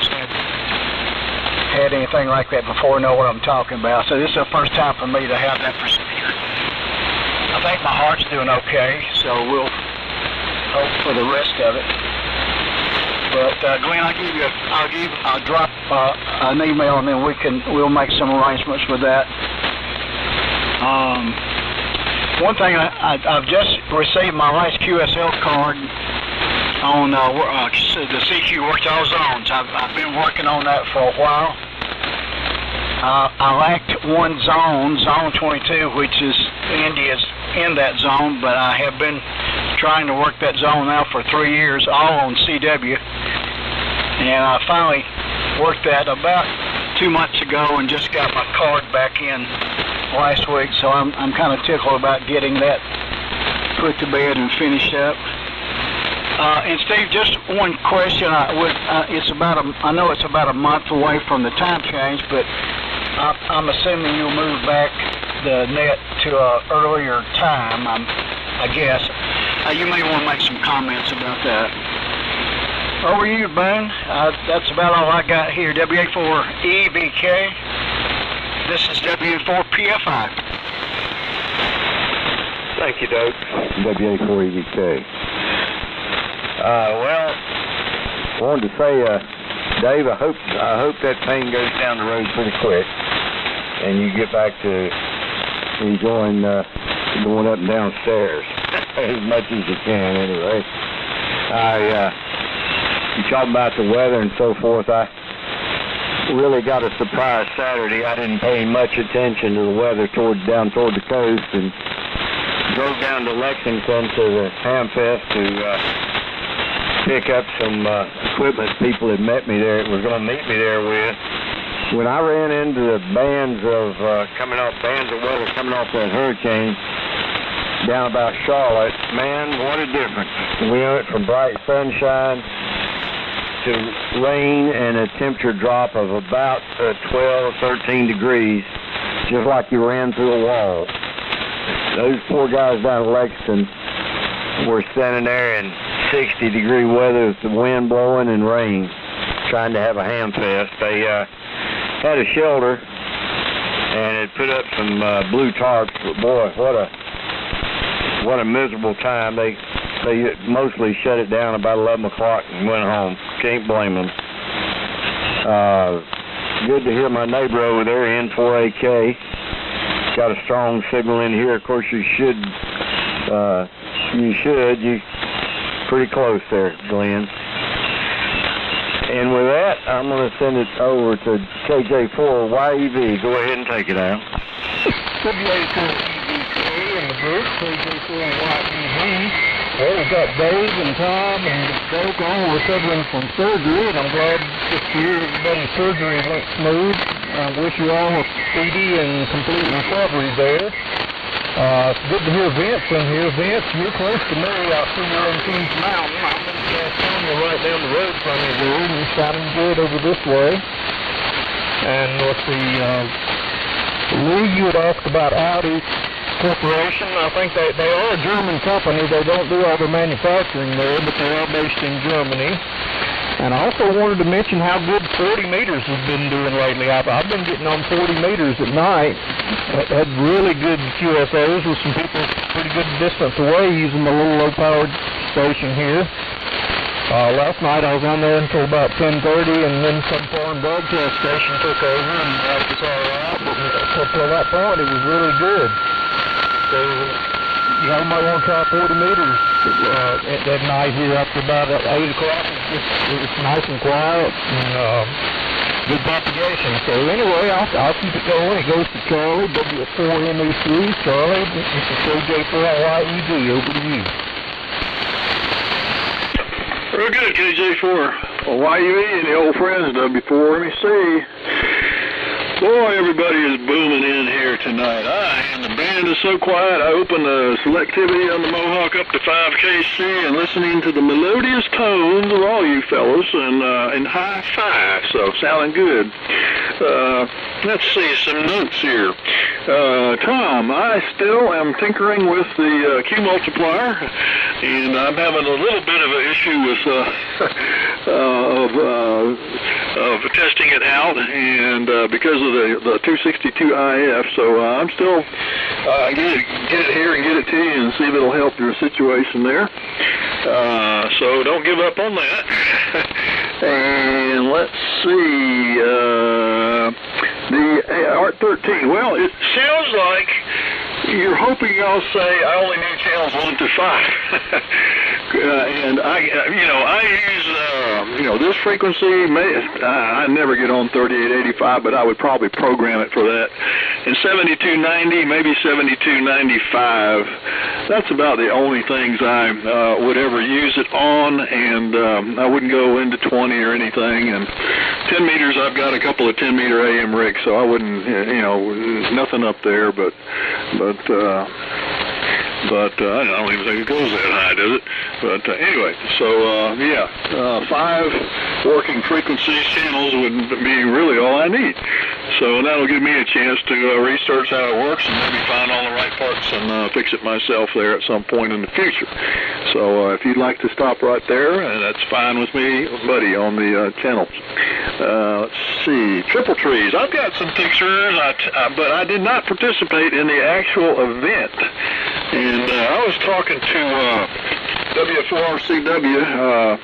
had anything like that before know what I'm talking about. So this is the first time for me to have that procedure. I think my heart's doing okay, so we'll hope for the rest of it. But Glenn, I'll drop an email, and then we'll make some arrangements with that. One thing, I've just received my last QSL card on the CQ Worked-All Zones. I've been working on that for a while. I lacked one zone, Zone 22, which is India's in that zone, but I have been trying to work that zone now for 3 years, all on CW. And I finally worked that about 2 months ago and just got my card back in last week, so I'm kind of tickled about getting that put to bed and finished up. And Steve, just one question. I know it's about a month away from the time change, but I'm assuming you'll move back the net to an earlier time, I guess. You may want to make some comments about that. Over to you, Boone. That's about all I got here. WA4EVK. This is WA4PFI. Thank you, Doug. WA4EVK. Well, I wanted to say, Dave, I hope that pain goes down the road pretty quick, and you get back to enjoying going up and down stairs as much as you can. Anyway, you talk about the weather and so forth. I really got a surprise Saturday. I didn't pay much attention to the weather down toward the coast, and drove down to Lexington to the Hamfest to pick up some equipment people had met me there, were going to meet me there with. When I ran into the bands of weather coming off that hurricane down about Charlotte, man, what a difference. We went from bright sunshine to rain and a temperature drop of about 12, 13 degrees, just like you ran through a wall. Those poor guys down at Lexington were standing there in 60-degree weather with the wind blowing and rain, trying to have a ham fest. They had a shelter and had put up some blue tarps, but boy, what a miserable time. They mostly shut it down about 11 o'clock and went home. Can't blame them. Good to hear my neighbor over there, N4AK. Got a strong signal in here. Of course, you're pretty close there, Glenn. And with that, I'm going to send it over to KJ4YEV. Go ahead and take it out. WA4EVK in the group, KJ4YEV. Well, we've got Dave and Tom and Doug all recovering from surgery, and I'm glad this year everybody's surgery went smooth. I wish you all a speedy and complete recovery there. It's good to hear Vince in here. Vince, you're close to me. I see you on Kings Mountain. I'm in California right down the road from you there, and you're sounding good over this way. And let's see, Lou, you had asked about Audi Corporation. I think they are a German company. They don't do all the manufacturing there, but they are based in Germany. And I also wanted to mention how good 40 meters has been doing lately. I've been getting on 40 meters at night. Had really good QSOs with some people pretty good distance away using the little low-powered station here. Last night I was on there until about 10:30, and then some foreign broadcast station took over and helped us all out. But up till that point, it was really good. So, you might want to try 40 meters at night here after about 8 o'clock. It's nice and quiet and good propagation. So anyway, I'll keep it going. It goes to Charlie, W4MEC. Charlie, this is KJ4YEV. Over to you. Real good, KJ4YEV and the old friends, W4MEC. Boy, everybody is booming in here tonight. And the band is so quiet. I opened the selectivity on the Mohawk up to 5kc and listening to the melodious tones of all you fellows and high five. So sounding good. Let's see some notes here. Tom, I still am tinkering with the Q multiplier, and I'm having a little bit of an issue with of testing it out, and because of the 262IF, so I'm still get it here and get it to you and see if it'll help your situation there. So don't give up on that. And let's see, the ART13. Well, it sounds like you're hoping I'll say I only need channels 1 to 5. And I use, this frequency, I never get on 3885, but I would probably program it for that. And 7290, maybe 7295. That's about the only things I would ever use it on, and I wouldn't go into 20 or anything. And 10 meters, I've got a couple of 10-meter AM rigs, so I wouldn't, nothing up there, but but I don't even think it goes that high, does it? But anyway, so 5 working frequencies channels would be really all I need. So that'll give me a chance to research how it works and maybe find all the right parts and fix it myself there at some point in the future. So if you'd like to stop right there, that's fine with me, buddy, on the channel. Let's see, triple trees. I've got some pictures, but I did not participate in the actual event. And I was talking to W4RCW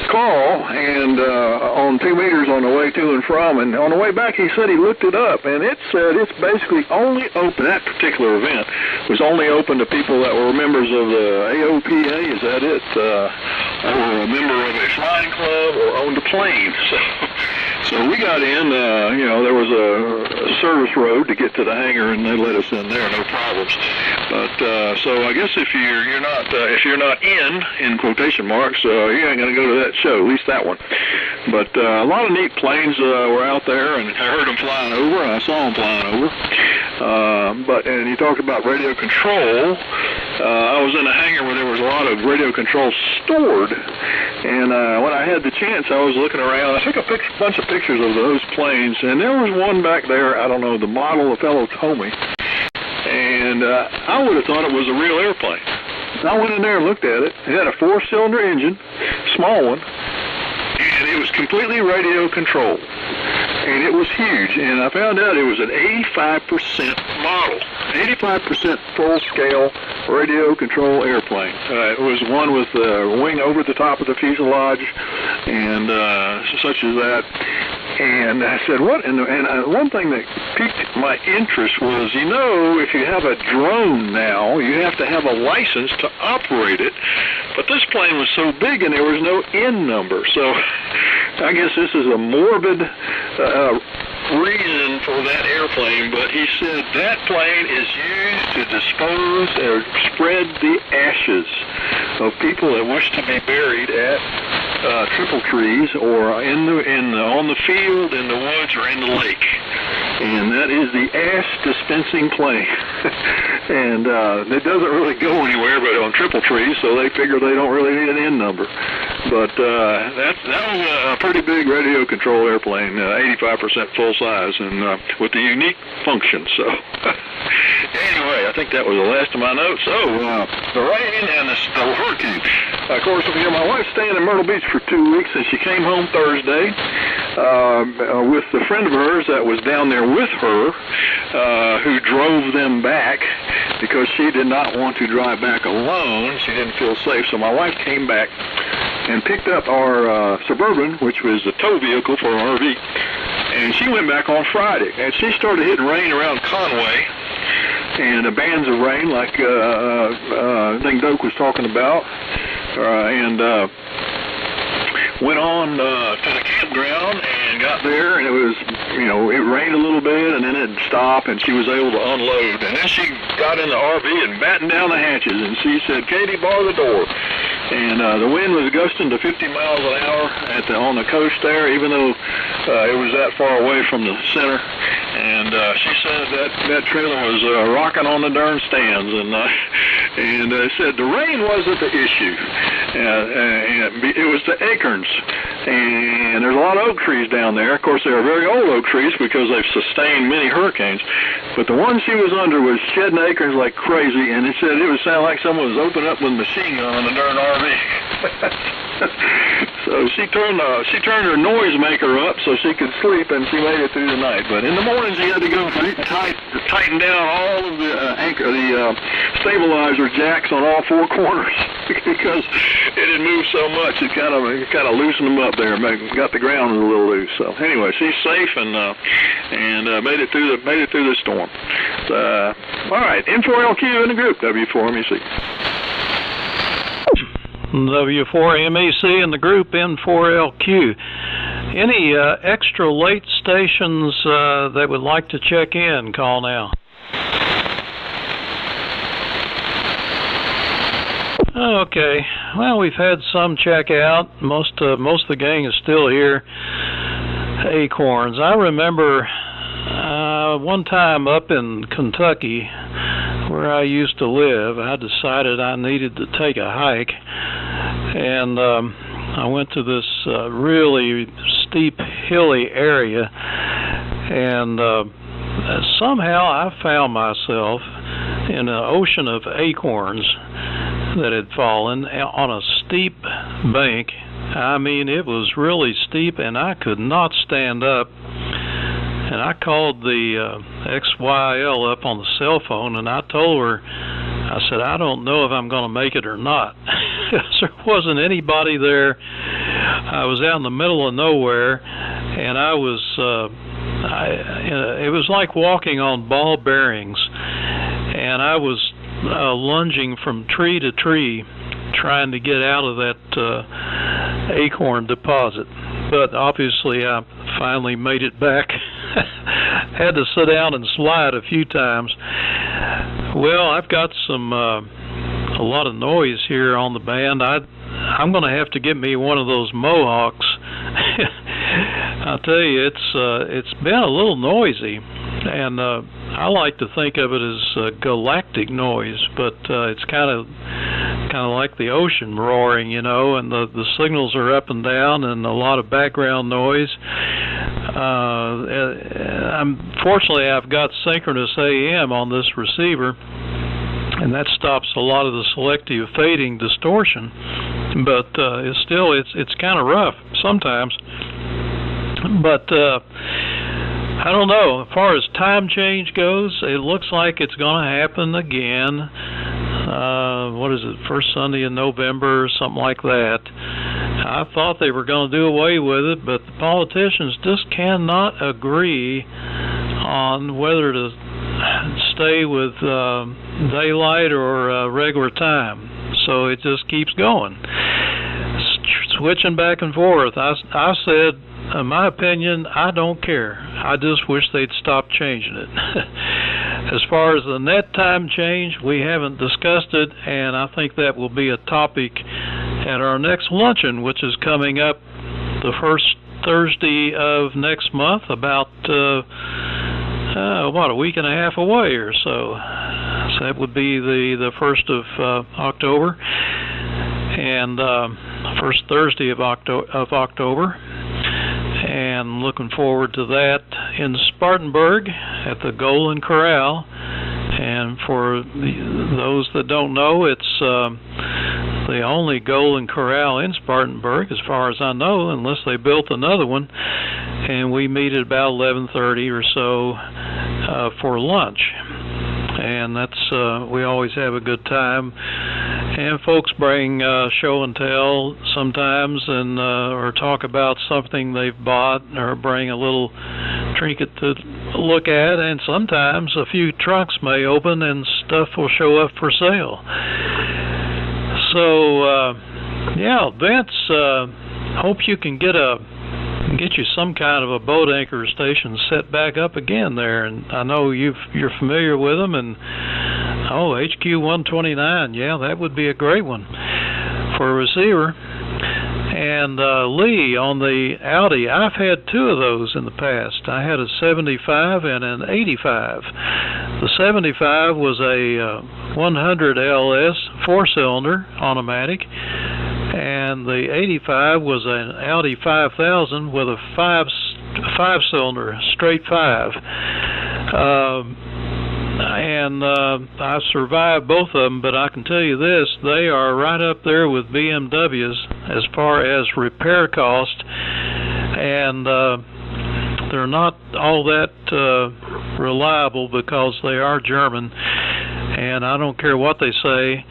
Carl, and on 2 meters on the way to and from, and on the way back he said he looked it up, and it said it's basically only open, that particular event was only open to people that were members of the AOPA, is that it, or a member of a flying club, or owned a plane. So we got in, there was a service road to get to the hangar, and they let us in there, no problems. But so I guess if you're not in quotation marks, you ain't gonna go to that show, at least that one. But a lot of neat planes were out there, and I heard them flying over, and I saw them flying over. And you talked about radio control. I was in a hangar where there was a lot of radio control stored, and when I had the chance, I was looking around. I took a bunch of pictures of those planes, and there was one back there, I don't know the model, the fellow told me, and I would have thought it was a real airplane. I went in there and looked at it. It had a 4-cylinder engine, small one, and it was completely radio controlled. And it was huge, and I found out it was an 85% model, 85% full-scale radio control airplane. It was one with the wing over the top of the fuselage, and such as that. And I said, what? And one thing that piqued my interest was, if you have a drone now, you have to have a license to operate it. But this plane was so big, and there was no N number. So I guess this is a morbid reason for that airplane, but he said that plane is used to dispose or spread the ashes of people that wish to be buried at triple trees or on the field, in the woods, or in the lake. And that is the ash dispensing plane. And it doesn't really go anywhere but on triple trees, so they figure they don't really need an N number. But that was a pretty big radio control airplane, 85% full size, and with a unique function. So anyway, I think that was the last of my notes. The rain and the hurricane. Of course, my wife's staying in Myrtle Beach for 2 weeks, and she came home Thursday with a friend of hers that was down there with her, who drove them back because she did not want to drive back alone. She didn't feel safe, so my wife came back and picked up our Suburban, which was a tow vehicle for our RV, and she went back on Friday, and she started hitting rain around Conway, and bands of rain like I think Doak was talking about, and went on to the campground and got there, and it was, it rained a little bit, and then it'd stop, and she was able to unload. And then she got in the RV and battened down the hatches, and she said, "Katie, bar the door." And the wind was gusting to 50 miles an hour on the coast there, even though it was that far away from the center. And she said that trailer was rocking on the darn stands, and said the rain wasn't the issue. It was the acorns. And there's a lot of oak trees down there. Of course, they are very old oak trees because they've sustained many hurricanes. But the one she was under was shedding acorns like crazy, and it said it would sound like someone was opening up with a machine gun on the darn RV. So she turned her noisemaker up so she could sleep, and she made it through the night. But in the morning, she had to go tighten down all of the stabilizer jacks on all 4 corners because it had moved so much. It kind of loosened them up there, got the ground a little loose. So anyway, she's safe and made it through the storm. All right, M4LQ in the group, W4MEC. W4MEC in the group, N4LQ. Any extra late stations that would like to check in, call now. Okay, well, we've had some check out. Most of the gang is still here. Acorns. I remember one time up in Kentucky, where I used to live, I decided I needed to take a hike, and I went to this really steep, hilly area, and somehow I found myself in an ocean of acorns that had fallen on a steep bank. I mean, it was really steep, and I could not stand up. And I called the XYL up on the cell phone, and I told her, I said, I don't know if I'm going to make it or not. There wasn't anybody there. I was out in the middle of nowhere, and I was, it was like walking on ball bearings, and I was lunging from tree to tree trying to get out of that acorn deposit. But obviously I finally made it back. Had to sit down and slide a few times. Well, I've got some a lot of noise here on the band. I'm going to have to get me one of those Mohawks. I'll tell you, it's been a little noisy, and I like to think of it as galactic noise, but it's kind of like the ocean roaring, you know, and the signals are up and down, and a lot of background noise. Fortunately, I've got synchronous AM on this receiver, and that stops a lot of the selective fading distortion. But it's kind of rough sometimes. But I don't know. As far as time change goes, it looks like it's going to happen again. What is it, first Sunday in November or something like that. I thought they were going to do away with it, but the politicians just cannot agree on whether to stay with daylight or regular time. So it just keeps going, switching back and forth. I said, in my opinion, I don't care. I just wish they'd stop changing it. As far as the net time change, we haven't discussed it, and I think that will be a topic at our next luncheon, which is coming up the first Thursday of next month, about a week and a half away or so. So that would be the 1st of October, and first Thursday of October. And looking forward to that in Spartanburg at the Golden Corral. And for those that don't know, it's the only Golden Corral in Spartanburg, as far as I know, unless they built another one. And we meet at about 11:30 or so for lunch. And that's we always have a good time. And folks bring show and tell sometimes, and or talk about something they've bought, or bring a little trinket to look at. And sometimes a few trunks may open and stuff will show up for sale. So yeah, Vince, hope you can get you some kind of a boat anchor station set back up again there. And I know you're familiar with them, and HQ 129, yeah, that would be a great one for a receiver. And Lee, on the Audi, I've had two of those in the past. I had a 75 and an 85. The 75 was a 100 LS 4-cylinder automatic, and the 85 was an Audi 5000 with a 5-cylinder straight 5. And I survived both of them, but I can tell you this, they are right up there with BMWs as far as repair cost, and they're not all that reliable because they are German, and I don't care what they say,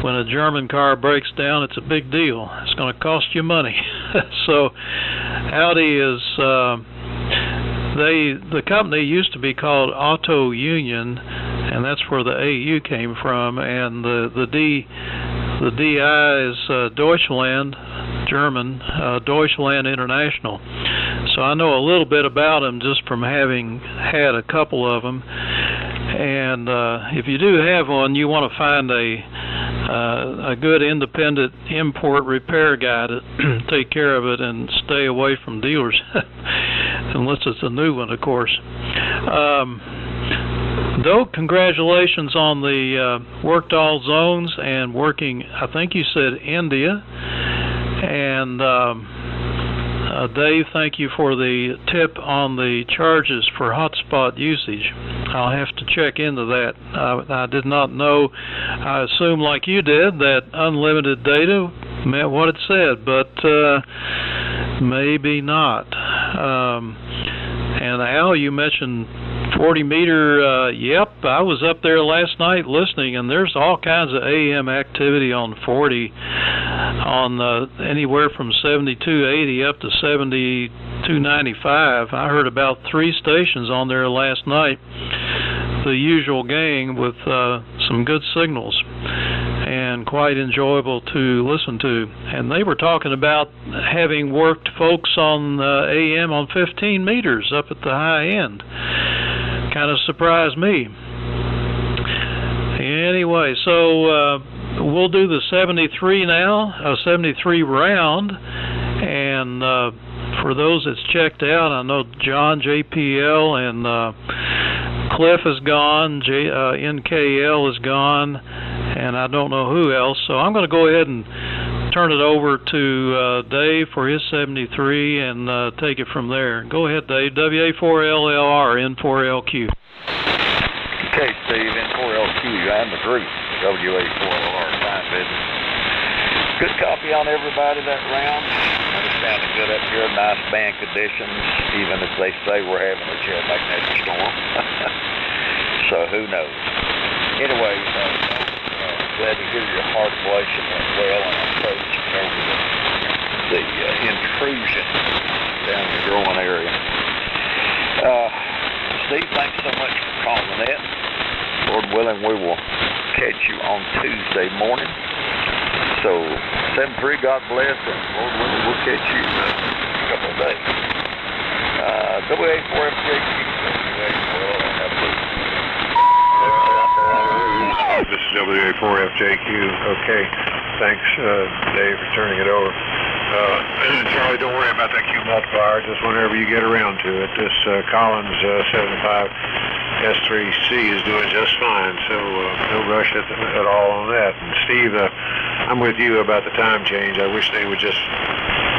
when a German car breaks down, it's a big deal. It's going to cost you money. So Audi is... the company used to be called Auto Union, and that's where the AU came from, and the DI is Deutschland, German, Deutschland International. So I know a little bit about them just from having had a couple of them. And if you do have one, you want to find a good independent import repair guy to take care of it and stay away from dealers, unless it's a new one, of course. Dope, congratulations on the worked all zones and working, I think you said India. And Dave, thank you for the tip on the charges for hotspot usage. I'll have to check into that. I did not know. I assumed, like you did, that unlimited data meant what it said, but maybe not. And Al, you mentioned 40 meter, yep, I was up there last night listening, and there's all kinds of AM activity on 40, on anywhere from 7280 up to 7295. I heard about 3 stations on there last night, the usual gang, with some good signals, and quite enjoyable to listen to. And they were talking about having worked folks on AM on 15 meters up at the high end. Kind of surprised me. Anyway, so we'll do the 73 now, 73 round, and for those that's checked out, I know John, JPL, and Cliff is gone, NKL is gone, and I don't know who else, so I'm going to go ahead and turn it over to Dave for his 73 and take it from there. Go ahead, Dave. WA4LLR, N4LQ. Okay, Steve, N4LQ, I'm the group. WA4LR, fine business. Good copy on everybody that round. It's sounding good up here. Nice band conditions, even as they say we're having a geomagnetic storm. So who knows? Anyway, glad to hear your heart ablation went well, and I'm approaching over the intrusion down in the growing area. Steve, thanks so much for calling in. Lord willing, we will catch you on Tuesday morning. So, 7-3, God bless, and Lord willing, we'll catch you in a couple of days. WA4FJQ, This is WA4FJQ. Okay, thanks, Dave, for turning it over. Charlie, don't worry about that Q multiplier, just whenever you get around to it. This Collins 75 S3C is doing just fine, so no rush at all on that. And Steve, I'm with you about the time change. I wish they would just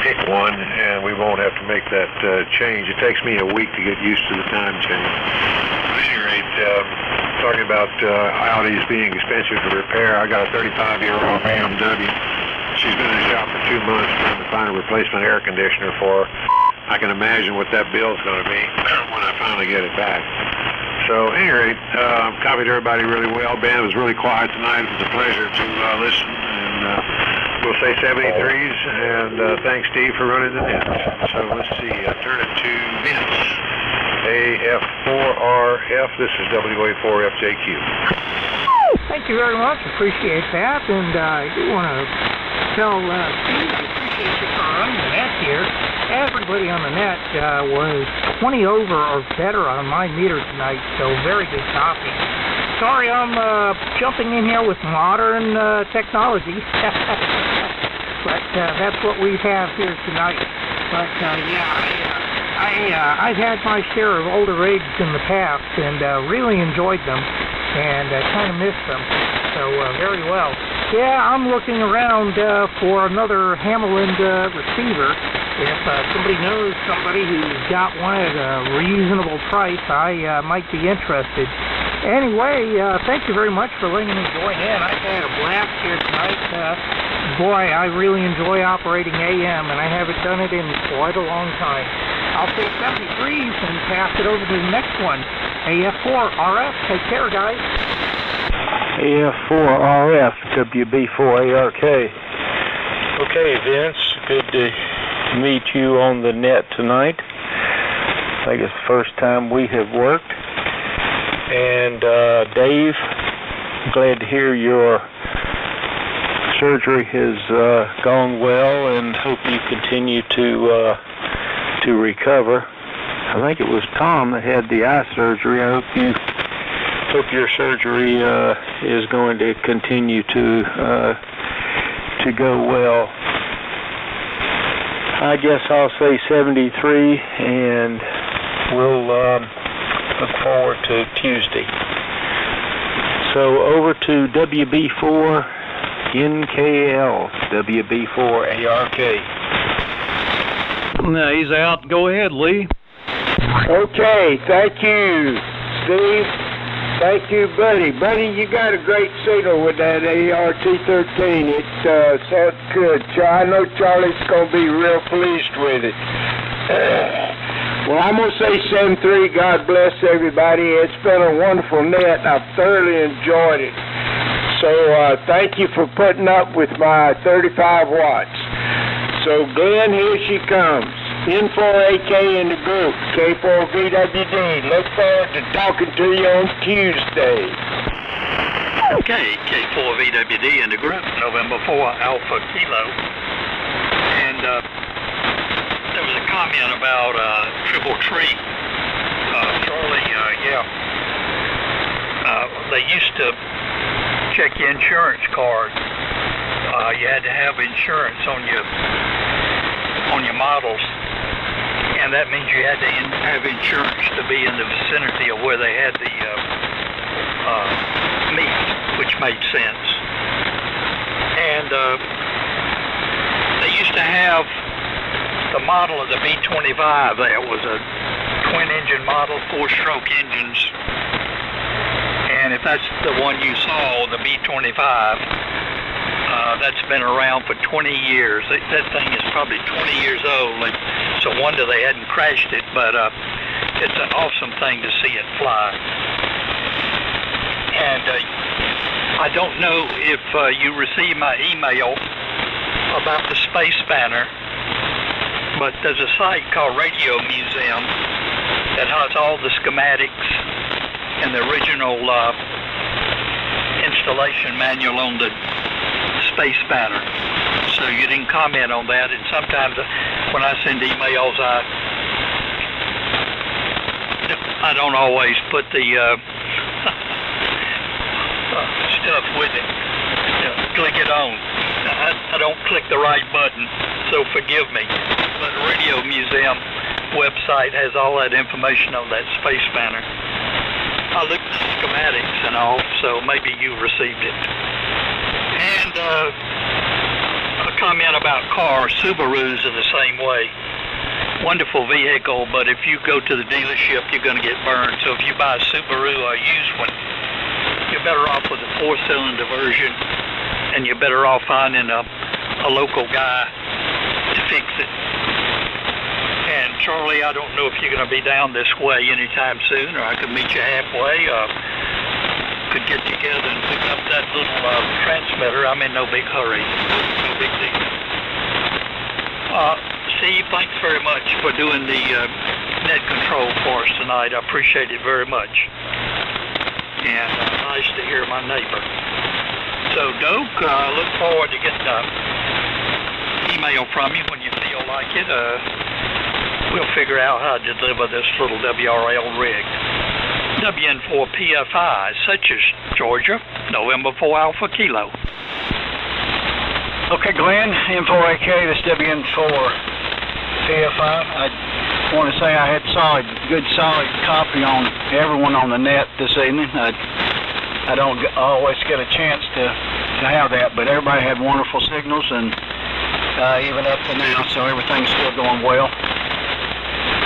pick one, and we won't have to make that change. It takes me a week to get used to the time change. At any rate, talking about Audis being expensive to repair, I got a 35-year-old BMW. She's been in the shop for 2 months trying to find a replacement air conditioner for her. I can imagine what that bill's going to be when I finally get it back. So, at any rate, copied everybody really well. Ben was really quiet tonight. It was a pleasure to listen. And we'll say 73s. And thanks, Steve, for running the net. So, let's see. Turn it to Vince. AF4RF. This is WA4FJQ. Thank you very much. Appreciate that. And I do want to tell Steve, I appreciate you for running the net here. Everybody on the net was 20 over or better on my meter tonight, so very good copy. Sorry I'm jumping in here with modern technology, but that's what we have here tonight. But yeah, I've had my share of older rigs in the past and really enjoyed them and kind of missed them, so very well. Yeah, I'm looking around for another Hamelin receiver. If somebody knows somebody who's got one at a reasonable price, I might be interested. Anyway, thank you very much for letting me join in. I've had a blast here tonight. Boy, I really enjoy operating AM, and I haven't done it in quite a long time. I'll take 73s and pass it over to the next one. AF4RF, take care, guys. AF4RF, WB4ARK. Okay, Vince, good to meet you on the net tonight. I think it's the first time we have worked. And Dave, I'm glad to hear your surgery has gone well, and hope you continue to recover. I think it was Tom that had the eye surgery. I hope your surgery is going to continue to go well. I guess I'll say 73, and we'll look forward to Tuesday. So over to WB4 NKL, WB4ARK. Now he's out. Go ahead, Lee. Okay, thank you, Steve. Thank you, buddy. Buddy, you got a great signal with that ART-13. It sounds good. I know Charlie's going to be real pleased with it. Well, I'm going to say 7-3. God bless everybody. It's been a wonderful net. I've thoroughly enjoyed it. So thank you for putting up with my 35 watts. So Glenn, here she comes. N4AK in the group, K4VWD. Look forward to talking to you on Tuesday. Okay, K4VWD in the group, November 4 Alpha Kilo. And there was a comment about triple tree. Charlie, they used to check your insurance card. You had to have insurance on your models. And that means you had to have insurance to be in the vicinity of where they had the meet, which made sense. And they used to have the model of the B-25 there. It was a twin-engine model, 4-stroke engines. And if that's the one you saw, the B-25, that's been around for 20 years. That thing is probably 20 years old. So wonder they hadn't crashed it, but it's an awesome thing to see it fly. And I don't know if you received my email about the Space Banner, but there's a site called Radio Museum that has all the schematics and the original installation manual on the Space Banner. So you didn't comment on that, and sometimes when I send emails, I don't always put the stuff with it. Click it on. I don't click the right button, so forgive me. But the Radio Museum website has all that information on that Space Banner. I looked at the schematics and all, so maybe you received it. And a comment about cars. Subarus are the same way. Wonderful vehicle, but if you go to the dealership, you're going to get burned. So if you buy a Subaru or a used one, you're better off with a 4-cylinder version, and you're better off finding a local guy to fix it. And Charlie, I don't know if you're going to be down this way anytime soon, or I could meet you halfway. Could get together and pick up that little transmitter. I'm in no big hurry. No big deal. Steve, thanks very much for doing the net control for us tonight. I appreciate it very much. And nice to hear my neighbor. So, Doak, I look forward to getting an email from you when you feel like it. We'll figure out how to deliver this little WRL rig. WN4PFI, such as Georgia, November 4 Alpha Kilo. Okay, Glenn, N4AK, this WN4PFI. I want to say I had good solid copy on everyone on the net this evening. I don't always get a chance to have that, but everybody had wonderful signals, and even up to now, so everything's still going well.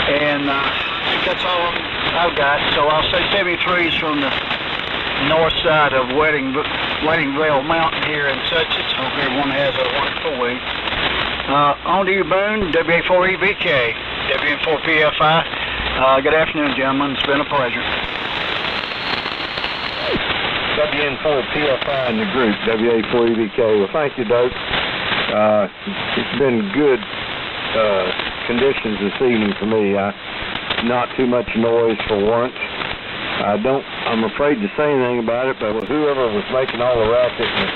And I think that's all I've got. So I'll say 73's from the north side of Weddingville Mountain here in Suchess. Hope everyone has a wonderful week. On to you, Boone, WA4EVK, WN4PFI. Good afternoon, gentlemen. It's been a pleasure. WN4PFI in the group, WA4EVK. Well, thank you, Doak. It's been good conditions this evening for me. Not too much noise for once. I'm afraid to say anything about it, but whoever was making all the racket in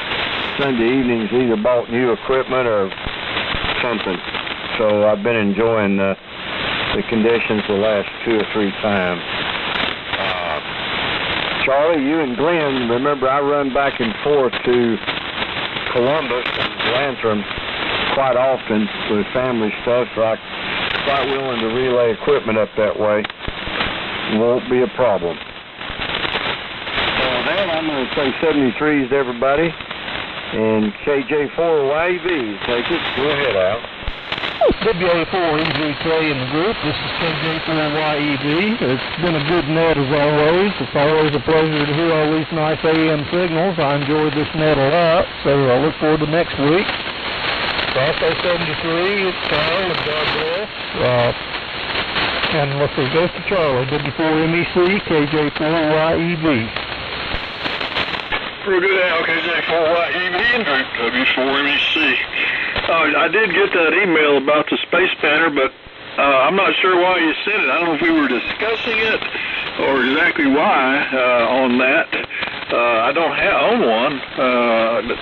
Sunday evenings either bought new equipment or something. So I've been enjoying the conditions the last 2 or 3 times. Charlie, you and Glenn, remember I run back and forth to Columbus and Lantham quite often with family stuff, so I'm quite willing to relay equipment up that way. Won't be a problem. So then I'm going to say 73s to everybody. And KJ4YEV, take it. Go ahead, Al. WA4EVK in the group. This is KJ4YEV. It's been a good net as always. It's always a pleasure to hear all these nice AM signals. I enjoyed this net a lot, so I look forward to next week. Bravo 73, it's Carl and God bless. And let's see, goes to Charlie, W4MEC, KJ4YEV. Real good, Al, KJ4YEV and group W4MEC. I did get that email about the space banner, but I'm not sure why you sent it. I don't know if we were discussing it or exactly why on that. I don't own one,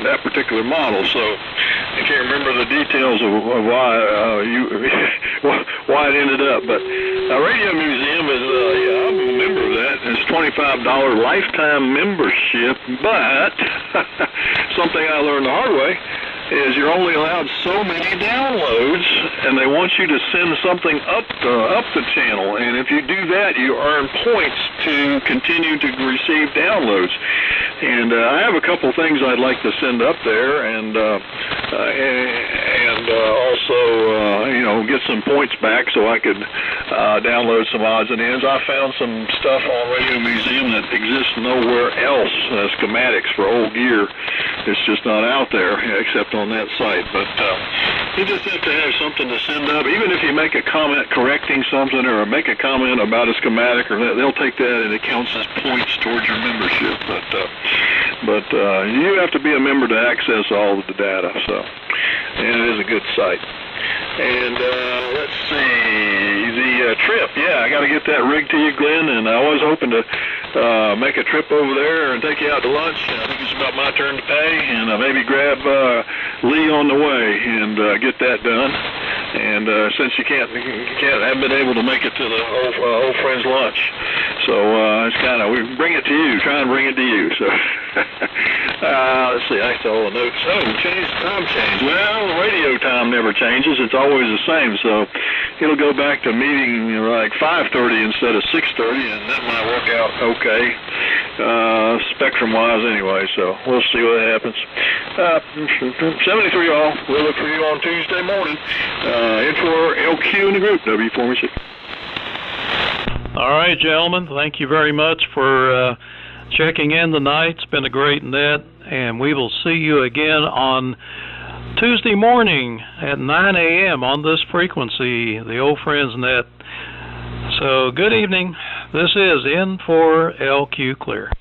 that particular model, so I can't remember the details of why why it ended up. But Radio Museum is, yeah, I'm a member of that. It's $25 lifetime membership, but something I learned the hard way is you're only allowed so many downloads, and they want you to send something up the channel. And if you do that, you earn points to continue to receive downloads. And I have a couple things I'd like to send up there, and also you know, get some points back so I could download some odds and ends. I found some stuff on Radio Museum that exists nowhere else. Schematics for old gear. It's just not out there except on that site. But you just have to have something to send up. Even if you make a comment correcting something or make a comment about a schematic, or that, they'll take that and it counts as points towards your membership. But you have to be a member to access all of the data. So, and it is a good site. And let's see, the trip. Yeah, I got to get that rig to you, Glenn. And I was hoping to make a trip over there and take you out to lunch. I think it's about my turn to pay, and maybe grab Lee on the way and get that done. And since you haven't been able to make it to the old friend's lunch, so it's kind of, we bring it to you, try and bring it to you. So let's see, I saw all the notes. Oh, time change. Well, radio time never changes. It's always the same. So it'll go back to meeting like 5:30 instead of 6:30, and that might work out okay, spectrum-wise anyway. So we'll see what happens. 73 all. We'll look for you on Tuesday morning. In for LQ in the group, W4MEC. All right, gentlemen. Thank you very much for checking in tonight. It's been a great net, and we will see you again on Tuesday morning at 9 a.m. on this frequency, the Old Friends Net. So good evening. This is N4LQ Clear.